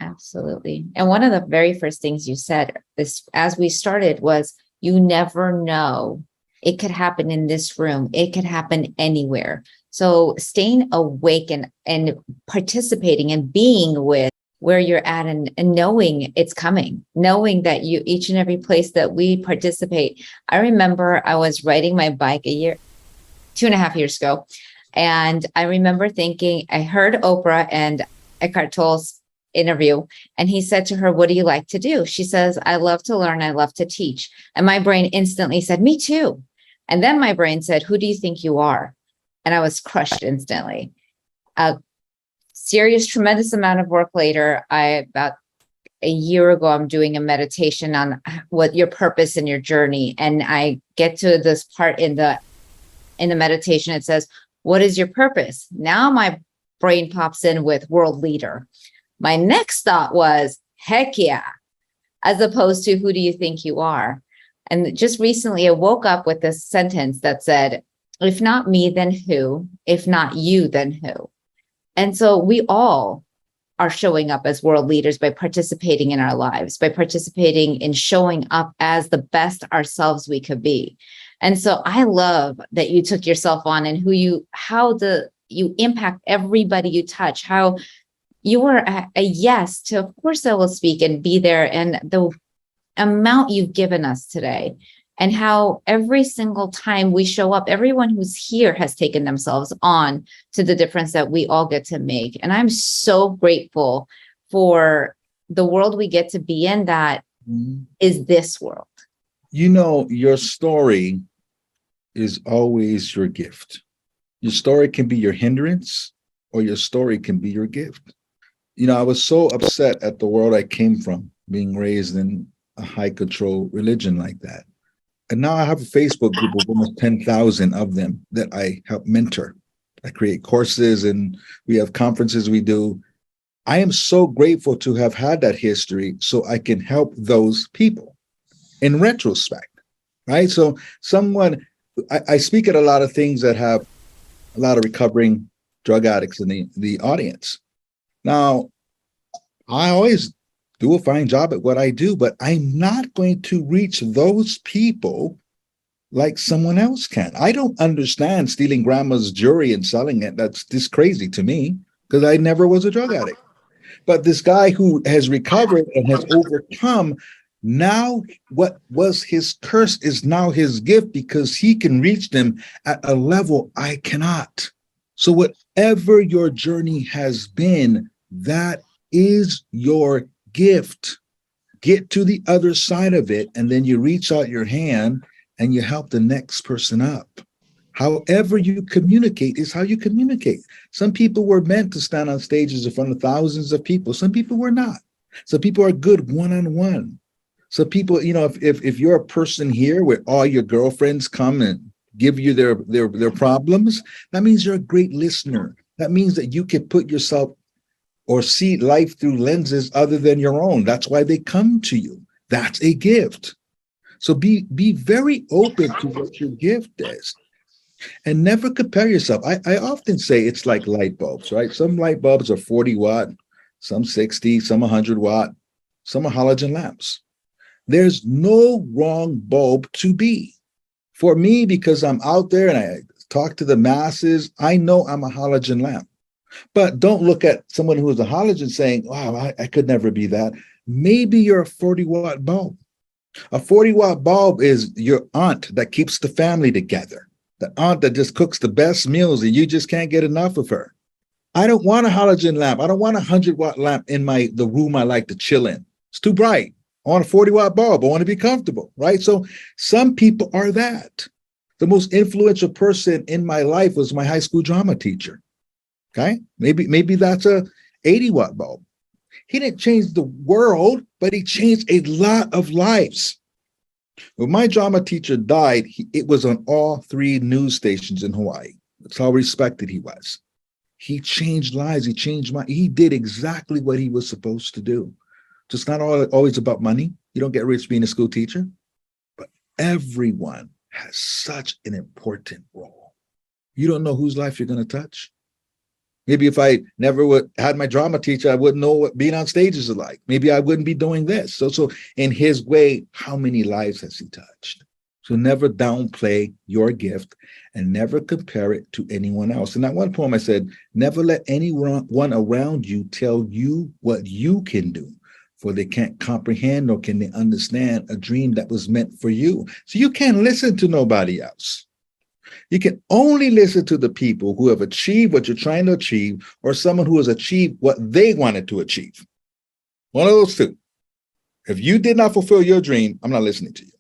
Absolutely. And one of the very first things you said this as we started was you never know. It could happen in this room. It could happen anywhere. So staying awake and participating and being with where you're at and knowing it's coming, knowing that you each and every place that we participate. I remember I was riding my bike 2.5 years ago. And I remember thinking, I heard Oprah and Eckhart Tolle's interview, and he said to her, "What do you like to do?" She says, "I love to learn. I love to teach." And my brain instantly said, "Me too." And then my brain said, "Who do you think you are?" And I was crushed instantly. A serious, tremendous amount of work later, about a year ago, I'm doing a meditation on what your purpose and your journey. And I get to this part in the meditation. It says, "What is your purpose?" Now my brain pops in with world leader. My next thought was, heck yeah, as opposed to who do you think you are? And just recently I woke up with this sentence that said, if not me, then who? If not you, then who? And so we all are showing up as world leaders by participating in our lives, by participating in showing up as the best ourselves we could be. And so I love that you took yourself on and you impact everybody you touch, how you were a yes to, of course, I will speak and be there. And the amount you've given us today and how every single time we show up, everyone who's here has taken themselves on to the difference that we all get to make. And I'm so grateful for the world we get to be in that is this world. You know, your story is always your gift. Your story can be your hindrance or your story can be your gift. You know, I was so upset at the world I came from, being raised in a high control religion like that. And now I have a Facebook group of almost 10,000 of them that I help mentor. I create courses and we have conferences we do. I am so grateful to have had that history so I can help those people in retrospect, right? So I speak at a lot of things that have a lot of recovering drug addicts in the audience. Now, I always do a fine job at what I do, but I'm not going to reach those people like someone else can. I don't understand stealing grandma's jewelry and selling it. That's just crazy to me because I never was a drug addict. But this guy who has recovered and has overcome, now what was his curse is now his gift because he can reach them at a level I cannot. So whatever your journey has been, that is your gift. Get to the other side of it, and then you reach out your hand and you help the next person up. However you communicate is how you communicate. Some people were meant to stand on stages in front of thousands of people. Some people were not. Some people are good one-on-one. So people, you know, if you're a person here where all your girlfriends come and give you their problems, that means you're a great listener. That means that you can put yourself or see life through lenses other than your own. That's why they come to you. That's a gift. So be very open to what your gift is. And never compare yourself. I often say it's like light bulbs, right? Some light bulbs are 40 watt, some 60, some 100 watt, some are halogen lamps. There's no wrong bulb to be. For me, because I'm out there and I talk to the masses, I know I'm a halogen lamp. But don't look at someone who is a halogen saying, wow, I could never be that. Maybe you're a 40 watt bulb. A 40 watt bulb is your aunt that keeps the family together. The aunt that just cooks the best meals and you just can't get enough of her. I don't want a halogen lamp. I don't want a 100 watt lamp in the room I like to chill in. It's too bright. I want a 40 watt bulb. I want to be comfortable, right? So some people are that. The most influential person in my life was my high school drama teacher. Okay, maybe that's a 80 watt bulb. He didn't change the world, but he changed a lot of lives. When my drama teacher died, it was on all 3 news stations in Hawaii. That's how respected he was. He changed lives. He did exactly what he was supposed to do. Just not always about money. You don't get rich being a school teacher, but everyone has such an important role. You don't know whose life you're going to touch. Maybe if I never would had my drama teacher, I wouldn't know what being on stages is like. Maybe I wouldn't be doing this. So in his way, how many lives has he touched? So never downplay your gift and never compare it to anyone else. In that one poem, I said, never let anyone around you tell you what you can do, for they can't comprehend nor can they understand a dream that was meant for you. So you can't listen to nobody else. You can only listen to the people who have achieved what you're trying to achieve, or someone who has achieved what they wanted to achieve. One of those two. If you did not fulfill your dream, I'm not listening to you.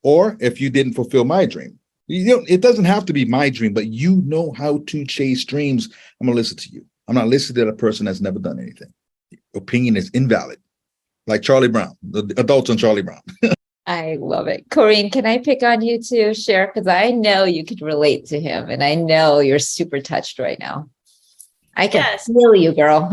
Or if you didn't fulfill my dream, it doesn't have to be my dream, but you know how to chase dreams. I'm going to listen to you. I'm not listening to a person that's never done anything. Opinion is invalid. Like Charlie Brown, the adults on Charlie Brown. I love it. Corinne, can I pick on you to share? Because I know you could relate to him and I know you're super touched right now. I can feel you, girl.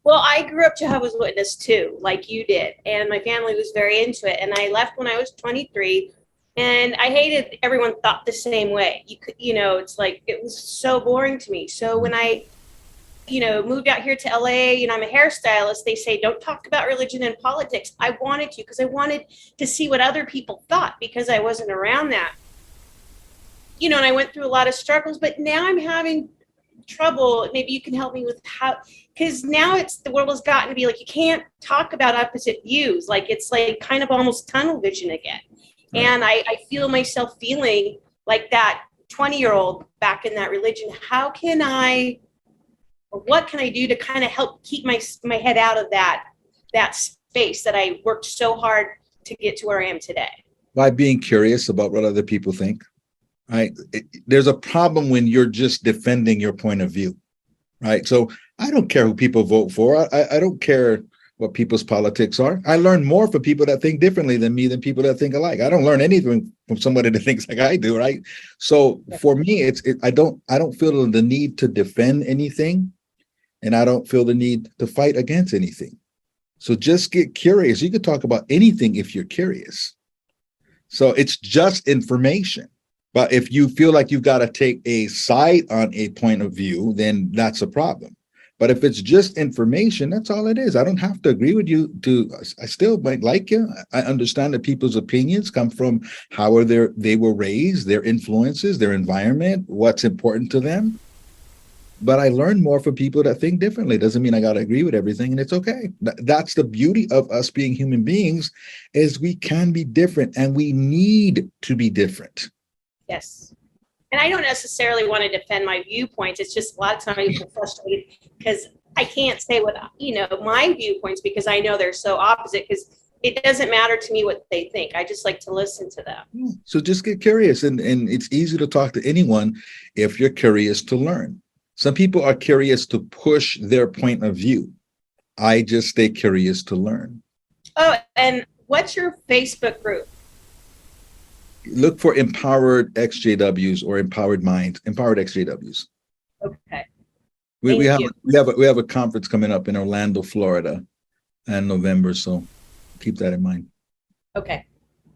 Well, I grew up Jehovah's Witness too, like you did. And my family was very into it. And I left when I was 23. And I hated everyone thought the same way. It's like, it was so boring to me. So when I, moved out here to LA, I'm a hairstylist. They say, don't talk about religion and politics. I wanted to, because I wanted to see what other people thought, because I wasn't around that. And I went through a lot of struggles, but now I'm having trouble. Maybe you can help me with how, because now the world has gotten to be like, you can't talk about opposite views. Like, it's like kind of almost tunnel vision again. And I feel myself feeling like that 20-year-old back in that religion. What can I do to kind of help keep my head out of that space that I worked so hard to get to where I am today? By being curious about what other people think, right? There's a problem when you're just defending your point of view, right? So I don't care who people vote for. I don't care what people's politics are. I learn more from people that think differently than me than people that think alike. I don't learn anything from somebody that thinks like I do, right? So for me, I don't feel the need to defend anything, and I don't feel the need to fight against anything. So just get curious. You can talk about anything if you're curious. So it's just information. But if you feel like you've got to take a side on a point of view, then that's a problem. But if it's just information, that's all it is. I don't have to agree with you. I still might like you. I understand that people's opinions come from how they were raised, their influences, their environment, what's important to them. But I learn more from people that think differently. Doesn't mean I got to agree with everything, and it's okay. That's the beauty of us being human beings, is we can be different, and we need to be different. Yes. And I don't necessarily want to defend my viewpoints. It's just a lot of times I get frustrated because I can't say what, my viewpoints, because I know they're so opposite, because it doesn't matter to me what they think. I just like to listen to them. So just get curious. And it's easy to talk to anyone if you're curious to learn. Some people are curious to push their point of view. I just stay curious to learn. Oh, and what's your Facebook group? Look for Empowered XJWs or Empowered Minds, Empowered XJWs. Okay. We have a conference coming up in Orlando, Florida, in November. So keep that in mind. Okay.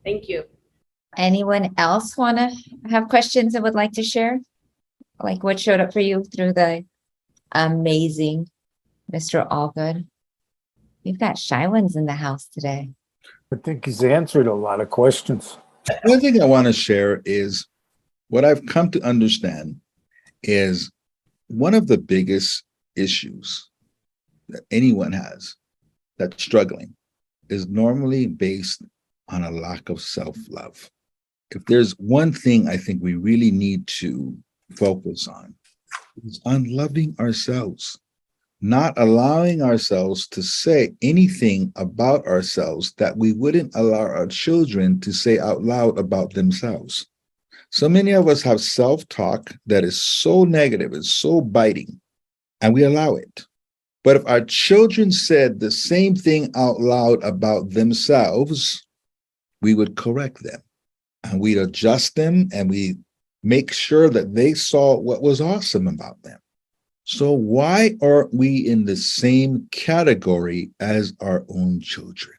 Thank you. Anyone else want to have questions and would like to share? Like what showed up for you through the amazing Mr. Allgood? We've got shy ones in the house today. I think he's answered a lot of questions. One thing I want to share is what I've come to understand is one of the biggest issues that anyone has that's struggling is normally based on a lack of self-love. If there's one thing I think we really need to focus on, is on loving ourselves, not allowing ourselves to say anything about ourselves that we wouldn't allow our children to say out loud about themselves. So many of us have self-talk that is so negative, it's so biting, and we allow it. But if our children said the same thing out loud about themselves, we would correct them, and we'd adjust them, and we make sure that they saw what was awesome about them. So why aren't we in the same category as our own children?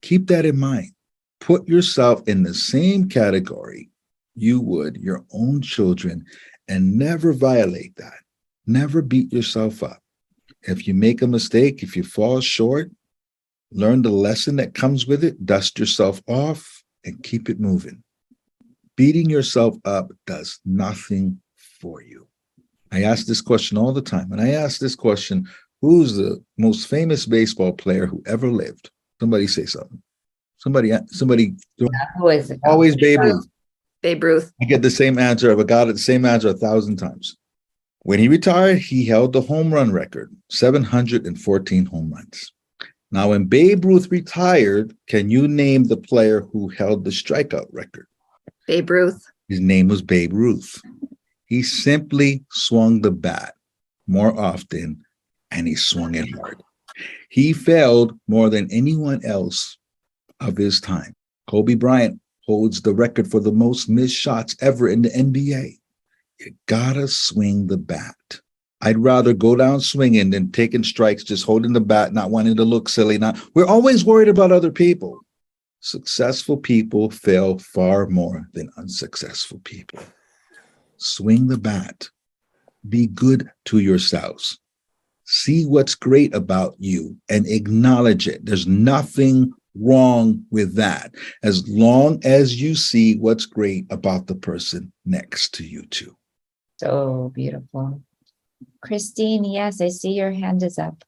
Keep that in mind. Put yourself in the same category you would your own children, and never violate that. Never beat yourself up. If you make a mistake, if you fall short, learn the lesson that comes with it, dust yourself off, and keep it moving. Beating yourself up does nothing for you. I ask this question all the time. And I ask this question, who's the most famous baseball player who ever lived? Somebody say something. Somebody, Who is it? always Babe Ruth. Babe Ruth. I get the same answer. I've got the same answer 1,000 times. When he retired, he held the home run record, 714 home runs. Now, when Babe Ruth retired, can you name the player who held the strikeout record? Babe Ruth. His name was Babe Ruth. He simply swung the bat more often, and he swung it hard. He failed more than anyone else of his time. Kobe Bryant holds the record for the most missed shots ever in the NBA. You gotta swing the bat. I'd rather go down swinging than taking strikes, just holding the bat, not wanting to look silly. We're always worried about other people. Successful people fail far more than unsuccessful people. Swing the bat. Be good to yourselves. See what's great about you and acknowledge it. There's nothing wrong with that, as long as you see what's great about the person next to you too. So beautiful. Christine, yes, I see your hand is up.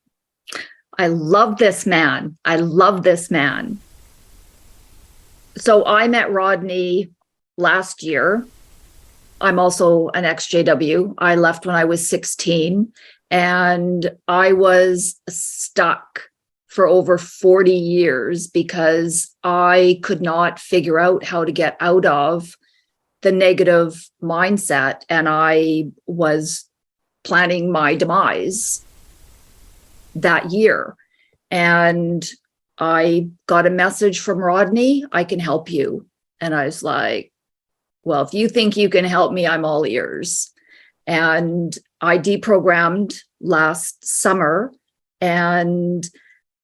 I love this man. I love this man. So I met Rodney last year. I'm also an ex-JW. I left when I was 16, and I was stuck for over 40 years because I could not figure out how to get out of the negative mindset, and I was planning my demise that year. And I got a message from Rodney, I can help you. And I was like, well, if you think you can help me, I'm all ears. And I deprogrammed last summer. And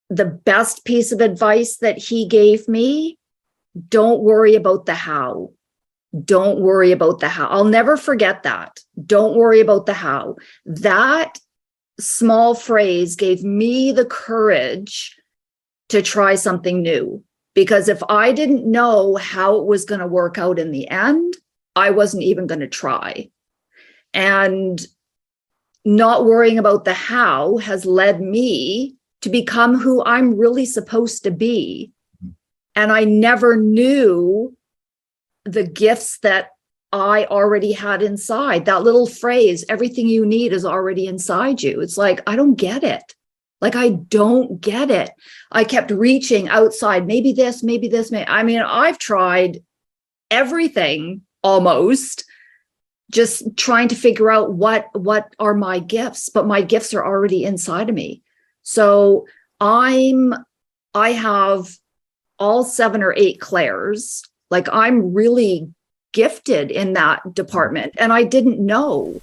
the best piece of advice that he gave me, don't worry about the how. Don't worry about the how. I'll never forget that. Don't worry about the how. That small phrase gave me the courage to try something new. Because if I didn't know how it was going to work out in the end, I wasn't even going to try. And not worrying about the how has led me to become who I'm really supposed to be. And I never knew the gifts that I already had inside. That little phrase, everything you need is already inside you. It's like, I don't get it. Like, I don't get it. I kept reaching outside, maybe this, I mean, I've tried everything almost, just trying to figure out what are my gifts, but my gifts are already inside of me. So I have all 7 or 8 clairs. Like, I'm really gifted in that department, and I didn't know.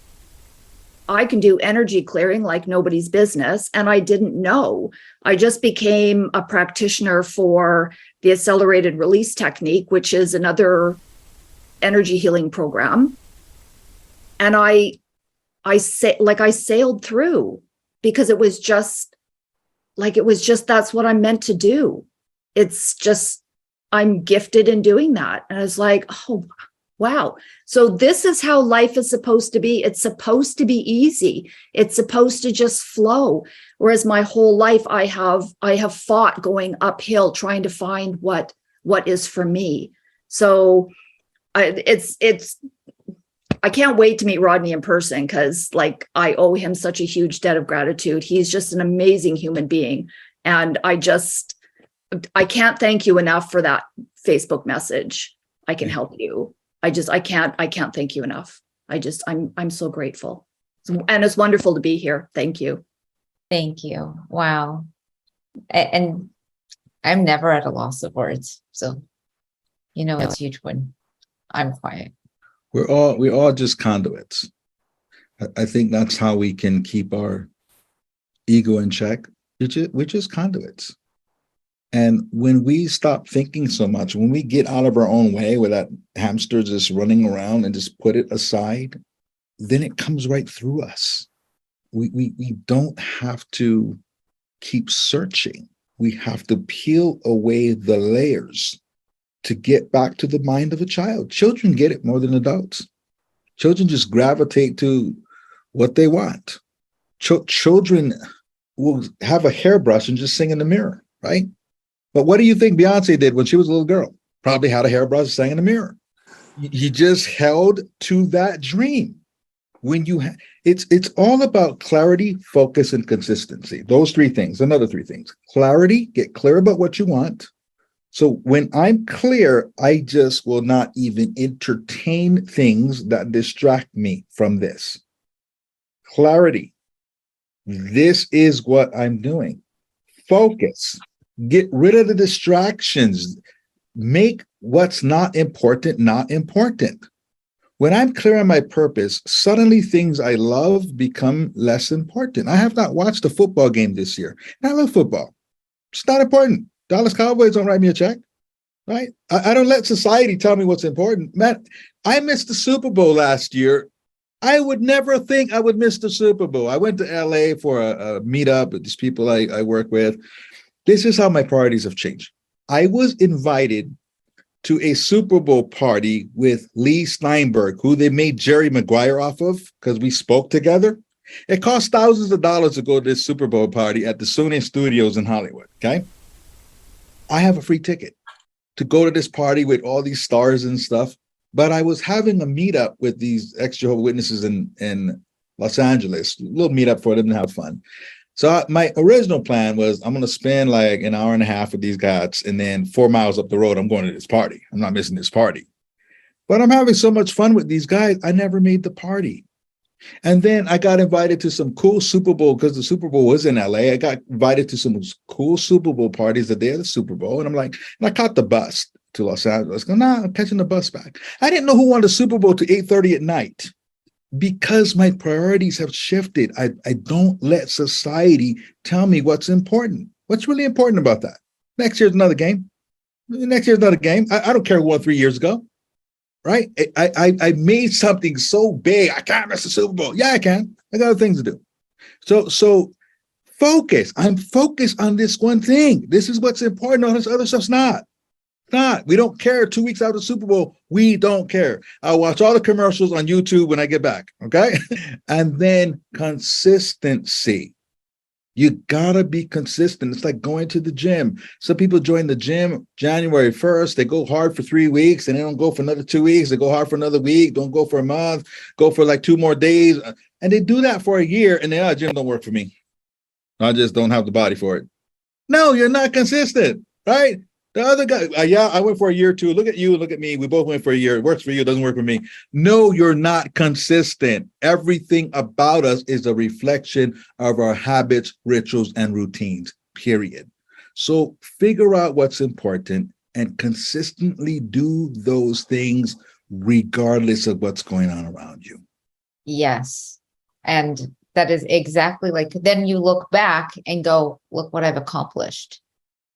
I can do energy clearing like nobody's business, and I didn't know. I just became a practitioner for the accelerated release technique, which is another energy healing program. And I sailed through because it was just that's what I'm meant to do. It's just, I'm gifted in doing that. And I was like, oh, wow. So this is how life is supposed to be. It's supposed to be easy. It's supposed to just flow. Whereas my whole life, I have fought going uphill, trying to find what is for me. So I can't wait to meet Rodney in person, because like, I owe him such a huge debt of gratitude. He's just an amazing human being. And I can't thank you enough for that Facebook message. I can help you. I can't thank you enough. I'm so grateful. And it's wonderful to be here. Thank you. Thank you. Wow. And I'm never at a loss of words. So, it's huge when I'm quiet. We're all just conduits. I think that's how we can keep our ego in check. We're just conduits. And when we stop thinking so much, when we get out of our own way where that hamster just running around and just put it aside, then it comes right through us. we don't have to keep searching. We have to peel away the layers to get back to the mind of a child. Children get it more than adults. Children just gravitate to what they want. Children will have a hairbrush and just sing in the mirror, right? But what do you think Beyonce did when she was a little girl? Probably had a hairbrush, sang in the mirror. You just held to that dream. When you it's all about clarity, focus, and consistency. Those three things. Another three things. Clarity, get clear about what you want. So when I'm clear, I just will not even entertain things that distract me from this. Clarity. This is what I'm doing. Focus. Get rid of the distractions. Make what's not important not important. When I'm clear on my purpose, suddenly things I love become less important. I have not watched a football game this year. And I love football. It's not important. Dallas Cowboys don't write me a check, right? I don't let society tell me what's important. Man, I missed the Super Bowl last year. I would never think I would miss the Super Bowl. I went to LA for a meetup with these people I work with. This is how my priorities have changed. I was invited to a Super Bowl party with Lee Steinberg, who they made Jerry Maguire off of because we spoke together. It cost thousands of dollars to go to this Super Bowl party at the Sony Studios in Hollywood, okay? I have a free ticket to go to this party with all these stars and stuff, but I was having a meetup with these ex-Jehovah's Witnesses in Los Angeles, a little meetup for them to have fun. So my original plan was I'm going to spend like an hour and a half with these guys, and then 4 miles up the road, I'm going to this party. I'm not missing this party. But I'm having so much fun with these guys, I never made the party. And then I got invited to some cool Super Bowl, because the Super Bowl was in LA. I got invited to some cool Super Bowl parties the day of the Super Bowl. And I'm like, and I caught the bus to Los Angeles. I'm catching the bus back. I didn't know who won the Super Bowl to 8:30 at night. Because my priorities have shifted. I don't let society tell me what's important. What's really important about that? Next year's another game. Next year's another game. I don't care who won 3 years ago, right? I made something so big. I can't miss the Super Bowl. Yeah, I can. I got other things to do. So focus. I'm focused on this one thing. This is what's important. All this other stuff's not. We don't care. 2 weeks out of the Super Bowl, we don't care. I'll watch all the commercials on YouTube when I get back, okay? And then consistency. You gotta be consistent. It's like going to the gym. Some people join the gym January 1st. They go hard for 3 weeks and they don't go for another 2 weeks. They go hard for another week, don't go for a month, go for like 2 more days. And they do that for a year and then, gym don't work for me. I just don't have the body for it. No, you're not consistent, right? The other guy, I went for a year too. Look at you, look at me. We both went for a year. It works for you, it doesn't work for me. No, you're not consistent. Everything about us is a reflection of our habits, rituals, and routines, period. So figure out what's important and consistently do those things regardless of what's going on around you. Yes. And that is exactly like, then you look back and go, look what I've accomplished.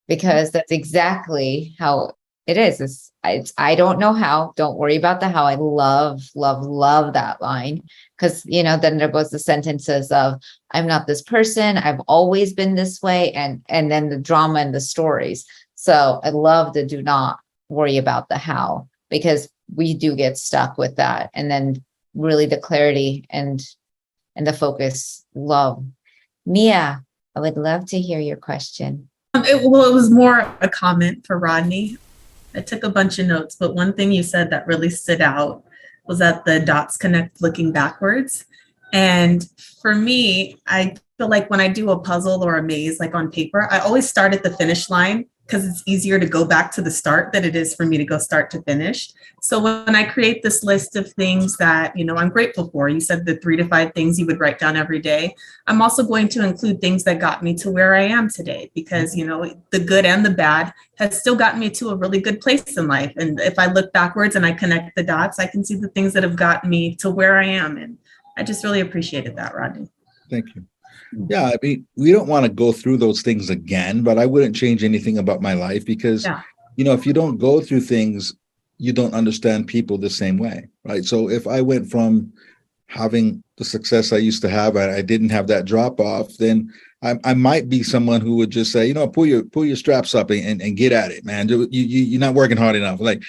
Because that's exactly how it is. I don't know how. Don't worry about the how. I love that line. Because, then there goes the sentences of, I'm not this person. I've always been this way. And then the drama and the stories. So I love the do not worry about the how, because we do get stuck with that. And then really the clarity and the focus. Love. Mia, I would love to hear your question. It was more a comment for Rodney. I took a bunch of notes, but one thing you said that really stood out was that the dots connect looking backwards. And for me, I feel like when I do a puzzle or a maze, like on paper, I always start at the finish line because it's easier to go back to the start than it is for me to go start to finish. So when I create this list of things that, I'm grateful for, you said the 3 to 5 things you would write down every day. I'm also going to include things that got me to where I am today, because, the good and the bad has still gotten me to a really good place in life. And if I look backwards and I connect the dots, I can see the things that have gotten me to where I am. And I just really appreciated that, Rodney. Thank you. Yeah, I mean, we don't want to go through those things again, but I wouldn't change anything about my life because, if you don't go through things, you don't understand people the same way, right? So if I went from having the success I used to have, I didn't have that drop off, then I might be someone who would just say, pull your straps up and get at it, man. You're not working hard enough. Like,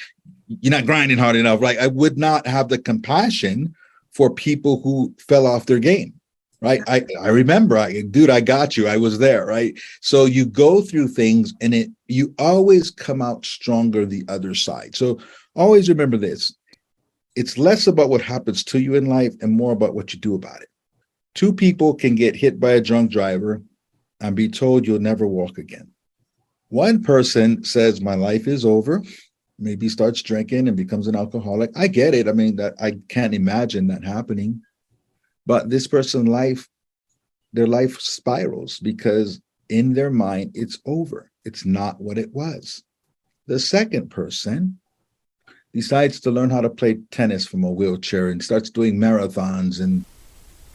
you're not grinding hard enough. Like, I would not have the compassion for people who fell off their game. Right. I remember, dude, I got you. I was there. Right. So you go through things and you always come out stronger the other side. So always remember this. It's less about what happens to you in life and more about what you do about it. Two people can get hit by a drunk driver and be told you'll never walk again. One person says, my life is over, maybe starts drinking and becomes an alcoholic. I get it. I mean, that I can't imagine that happening. But this person's life, their life spirals because in their mind, it's over. It's not what it was. The second person decides to learn how to play tennis from a wheelchair and starts doing marathons and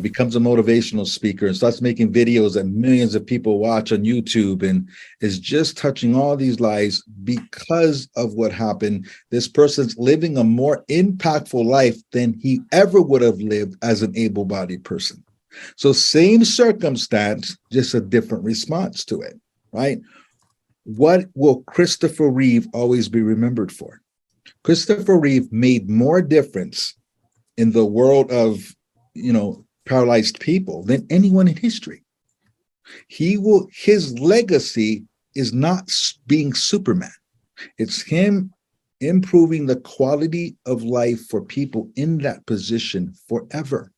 becomes a motivational speaker and starts making videos that millions of people watch on YouTube and is just touching all these lives because of what happened. This person's living a more impactful life than he ever would have lived as an able-bodied person. So same circumstance, just a different response to it, right? What will Christopher Reeve always be remembered for? Christopher Reeve made more difference in the world of, paralyzed people than anyone in history. His legacy is not being Superman. It's him improving the quality of life for people in that position forever.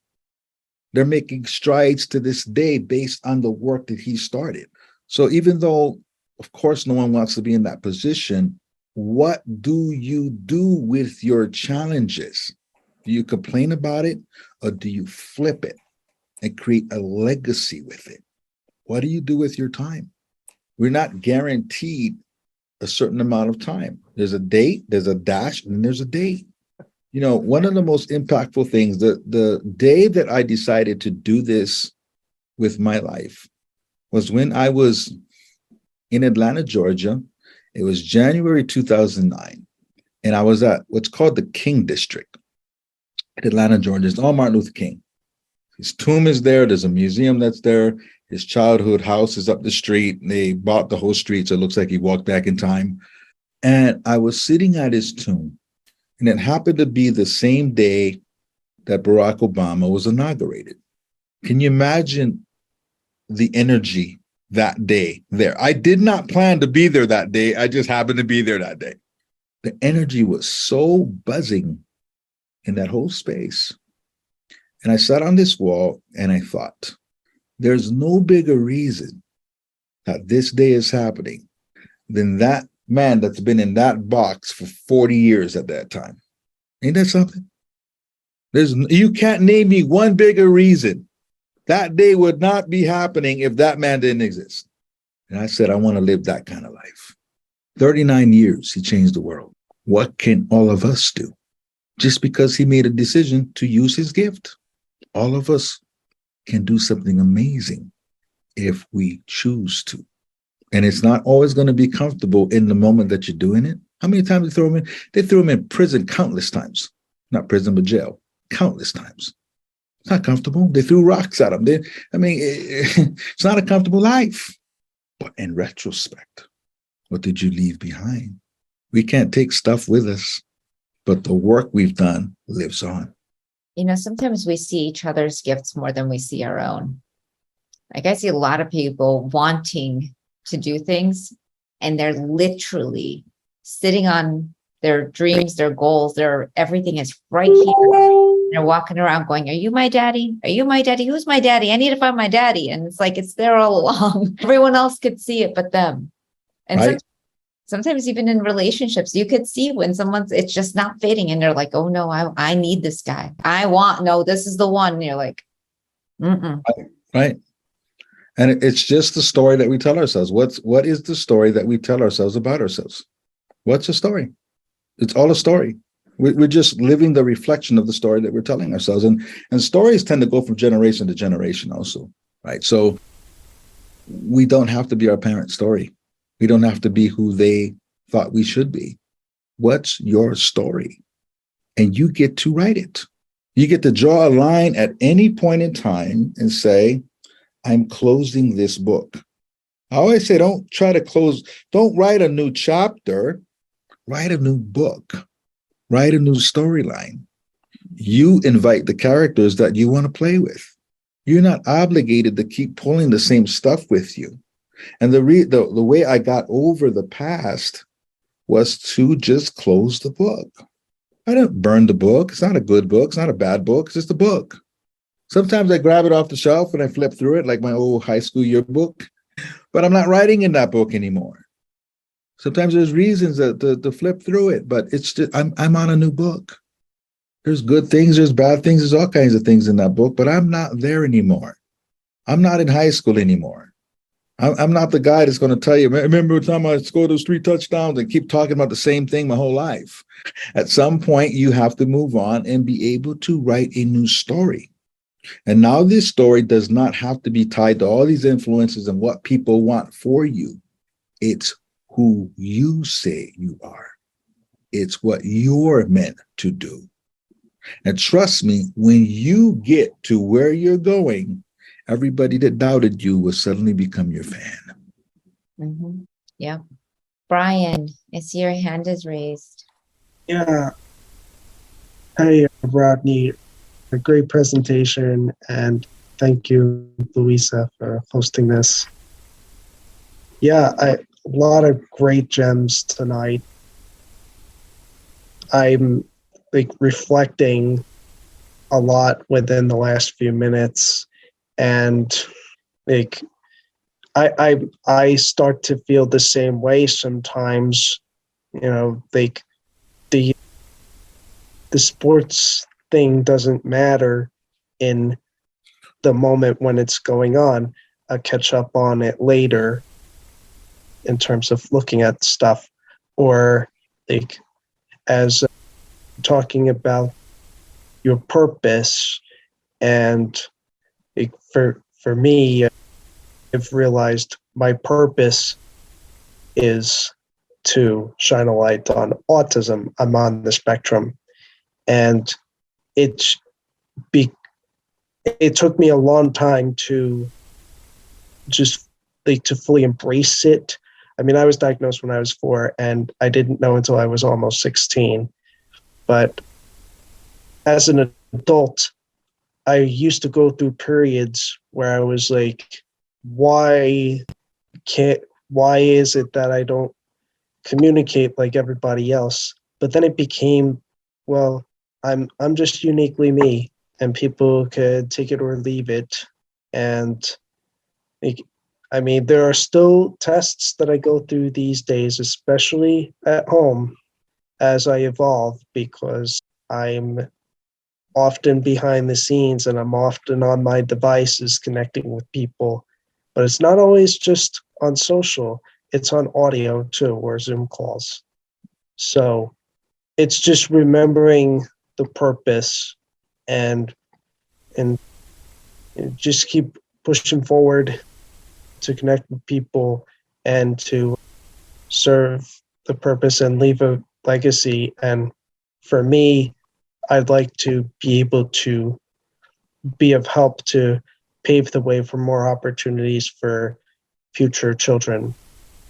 They're making strides to this day based on the work that he started. So even though, of course, no one wants to be in that position, what do you do with your challenges? Do you complain about it or do you flip it and create a legacy with it? What do you do with your time? We're not guaranteed a certain amount of time. There's a date, there's a dash, and there's a date. One of the most impactful things, the day that I decided to do this with my life was when I was in Atlanta, Georgia. It was January 2009, and I was at what's called the King District. Atlanta, Georgia. It's all Martin Luther King. His tomb is there. There's a museum that's there. His childhood house is up the street. They bought the whole street, so it looks like he walked back in time. And I was sitting at his tomb, and it happened to be the same day that Barack Obama was inaugurated. Can you imagine the energy that day there? I did not plan to be there that day. I just happened to be there that day. The energy was so buzzing in that whole space. And I sat on this wall and I thought, there's no bigger reason that this day is happening than that man that's been in that box for 40 years at that time. Ain't that something? You can't name me one bigger reason that day would not be happening if that man didn't exist. And I said, I want to live that kind of life. 39 years, he changed the world. What can all of us do? Just because he made a decision to use his gift. All of us can do something amazing if we choose to. And it's not always going to be comfortable in the moment that you're doing it. How many times they throw him in? They threw him in prison countless times. Not prison, but jail. Countless times. It's not comfortable. They threw rocks at him. It's not a comfortable life. But in retrospect, what did you leave behind? We can't take stuff with us, but the work we've done lives on. Sometimes we see each other's gifts more than we see our own. Like, I see a lot of people wanting to do things, and they're literally sitting on their dreams, their goals, everything is right here. They're walking around going, are you my daddy? Are you my daddy? Who's my daddy? I need to find my daddy. And it's like, it's there all along. Everyone else could see it but them. And right. Sometimes even in relationships, you could see when it's just not fitting and they're like, oh no, I need this guy. This is the one. And you're like, mm-mm. Right. And it's just the story that we tell ourselves. What is the story that we tell ourselves about ourselves? What's a story? It's all a story. We're just living the reflection of the story that we're telling ourselves. And stories tend to go from generation to generation also, right? So we don't have to be our parents' story. We don't have to be who they thought we should be. What's your story? And you get to write it. You get to draw a line at any point in time and say, I'm closing this book. I always say, don't write a new chapter, write a new book, write a new storyline. You invite the characters that you want to play with. You're not obligated to keep pulling the same stuff with you. And the way I got over the past was to just close the book. I didn't burn the book. It's not a good book. It's not a bad book. It's just a book. Sometimes I grab it off the shelf and I flip through it like my old high school yearbook, but I'm not writing in that book anymore. Sometimes there's reasons to flip through it, but it's just, I'm on a new book. There's good things, there's bad things, there's all kinds of things in that book, but I'm not there anymore. I'm not in high school anymore. I'm not the guy that's going to tell you, remember the time I scored those 3 touchdowns and keep talking about the same thing my whole life. At some point, you have to move on and be able to write a new story. And now this story does not have to be tied to all these influences and what people want for you. It's who you say you are. It's what you're meant to do. And trust me, when you get to where you're going, everybody that doubted you will suddenly become your fan. Mm-hmm. Yeah. Brian, I see your hand is raised. Yeah. Hey, Rodney, a great presentation, and thank you, Louisa, for hosting this. Yeah, a lot of great gems tonight. I'm reflecting a lot within the last few minutes, and I start to feel the same way sometimes. The sports thing doesn't matter in the moment when it's going on. I'll catch up on it later in terms of looking at stuff, or as talking about your purpose. And for me, I've realized my purpose is to shine a light on autism. I'm on the spectrum, and it took me a long time to just to fully embrace it. I mean, I was diagnosed when I was 4, and I didn't know until I was almost 16. But as an adult, I used to go through periods where I was like, why is it that I don't communicate like everybody else? But then it became, well, I'm just uniquely me, and people could take it or leave it. And I mean, there are still tests that I go through these days, especially at home, as I evolve, because I'm often behind the scenes and I'm often on my devices connecting with people. But it's not always just on social, it's on audio too, or Zoom calls. So it's just remembering the purpose and just keep pushing forward to connect with people and to serve the purpose and leave a legacy. And for me, I'd like to be able to be of help to pave the way for more opportunities for future children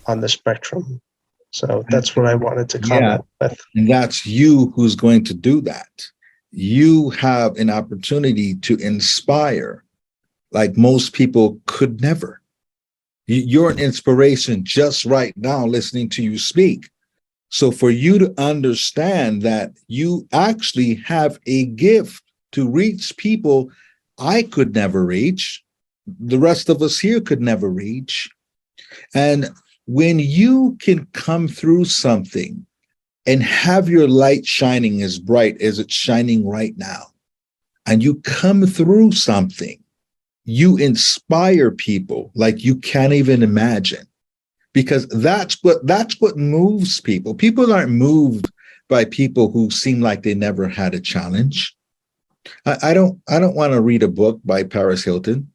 on the spectrum. So that's what I wanted to comment with. And that's you who's going to do that. You have an opportunity to inspire like most people could never. You're an inspiration just right now listening to you speak. So for you to understand that you actually have a gift to reach people I could never reach, the rest of us here could never reach. And when you can come through something and have your light shining as bright as it's shining right now, and you come through something, you inspire people like you can't even imagine. Because that's what moves people. People aren't moved by people who seem like they never had a challenge. I don't want to read a book by Paris Hilton,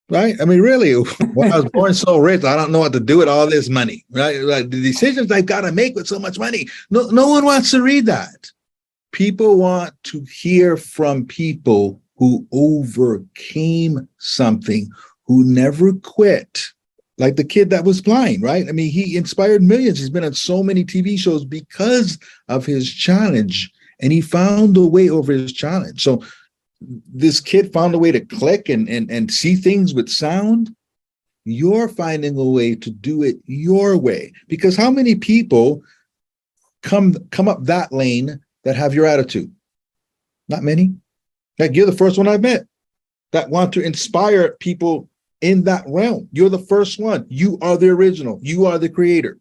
right? I mean, really, when I was born so rich, I don't know what to do with all this money, right? Like the decisions I've got to make with so much money. No one wants to read that. People want to hear from people who overcame something, who never quit. Like the kid that was blind, right? I mean, he inspired millions. He's been on so many TV shows because of his challenge, and he found a way over his challenge. So this kid found a way to click and see things with sound. You're finding a way to do it your way. Because how many people come up that lane that have your attitude? Not many. Like, you're the first one I've met that want to inspire people in that realm. You're the first one. You are the original. You are the creator.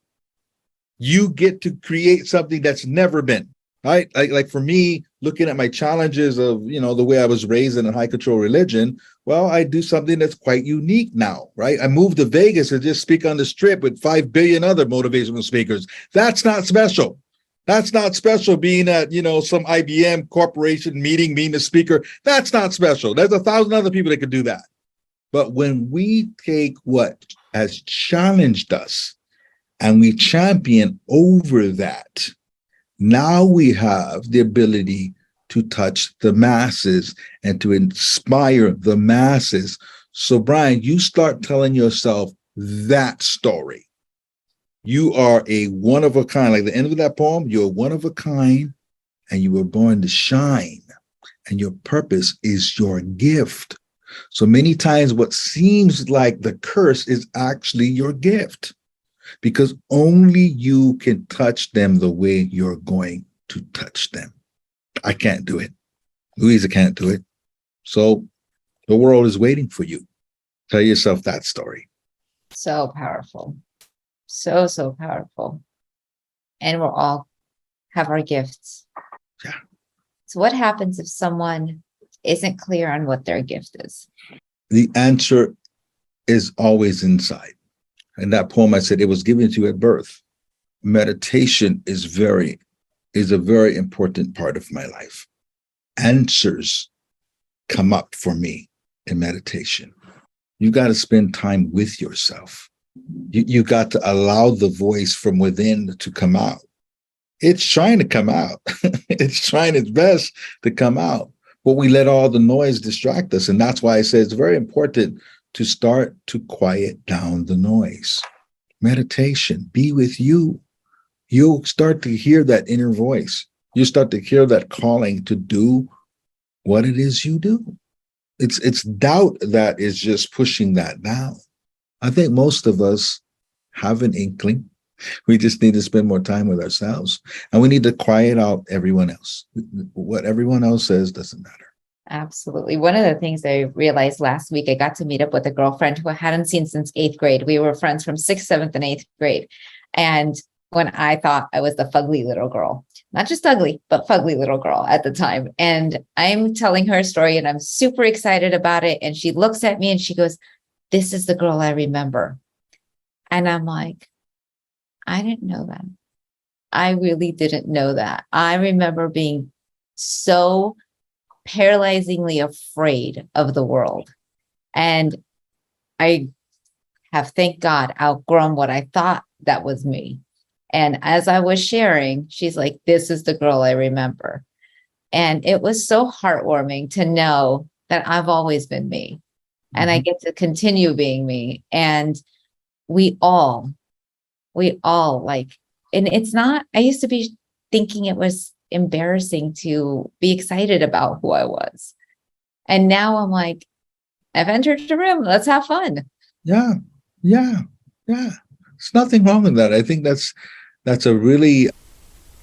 You get to create something that's never been, right? Like for me, looking at my challenges of, the way I was raised in a high control religion, well, I do something that's quite unique now, right? I moved to Vegas to just speak on the strip with 5 billion other motivational speakers. That's not special. That's not special being at, some IBM corporation meeting, being the speaker. That's not special. There's 1,000 other people that could do that. But when we take what has challenged us and we champion over that, now we have the ability to touch the masses and to inspire the masses. So, Brian, you start telling yourself that story. You are a one of a kind. Like the end of that poem, you're one of a kind, and you were born to shine. And your purpose is your gift. So many times what seems like the curse is actually your gift, because only you can touch them the way you're going to touch them. I can't do it. Louisa can't do it. So the world is waiting for you. Tell yourself that story. So powerful. So, so powerful. And we're all have our gifts. Yeah. So what happens if someone isn't clear on what their gift is? The answer is always inside. In that poem, I said it was given to you at birth. Meditation is a very important part of my life. Answers come up for me in meditation. You got to spend time with yourself. You got to allow the voice from within to come out. It's trying to come out. It's trying its best to come out. But we let all the noise distract us. And that's why I say it's very important to start to quiet down the noise. Meditation, be with you. You'll start to hear that inner voice. You start to hear that calling to do what it is you do. It's doubt that is just pushing that down. I think most of us have an inkling. We just need to spend more time with ourselves, and we need to quiet out everyone else. What everyone else says doesn't matter. Absolutely. One of the things I realized last week, I got to meet up with a girlfriend who I hadn't seen since 8th grade. We were friends from 6th, 7th, and 8th grade. And when I thought I was the fugly little girl, not just ugly, but fugly little girl at the time. And I'm telling her a story and I'm super excited about it. And she looks at me and she goes, "This is the girl I remember." And I'm like, I didn't know that. I really didn't know that. I remember being so paralyzingly afraid of the world. And I have, thank God, outgrown what I thought that was me. And as I was sharing, she's like, "This is the girl I remember." And it was so heartwarming to know that I've always been me. And I get to continue being me. And we all like, and it's not, I used to be thinking it was embarrassing to be excited about who I was. And now I'm like, I've entered the room. Let's have fun. Yeah. There's nothing wrong with that. I think that's a really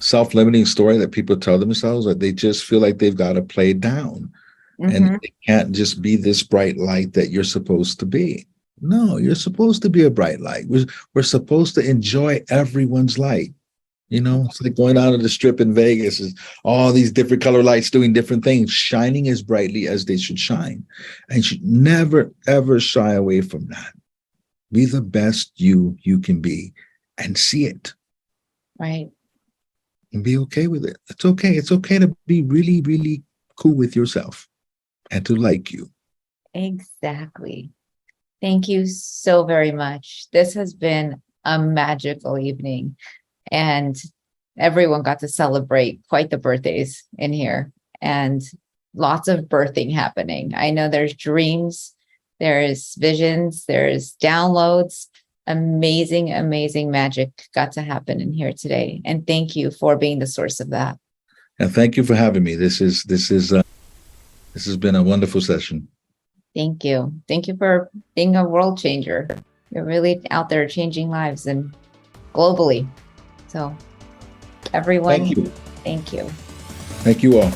self-limiting story that people tell themselves, that they just feel like they've got to play down. And they can't just be this bright light that you're supposed to be. No, you're supposed to be a bright light. We're supposed to enjoy everyone's light. It's like going out on the strip in Vegas, is all these different color lights doing different things, shining as brightly as they should shine. And you should never, ever shy away from that. Be the best you can be and see it. Right. And be okay with it. It's okay. It's okay to be really, really cool with yourself and to like you. Exactly. Thank you so very much. This has been a magical evening. And everyone got to celebrate quite the birthdays in here, and lots of birthing happening. I know there's dreams, there's visions, there's downloads. Amazing, amazing magic got to happen in here today. And thank you for being the source of that. And thank you for having me. This has been a wonderful session. Thank you. Thank you for being a world changer. You're really out there changing lives and globally. So everyone, Thank you. Thank you. Thank you all.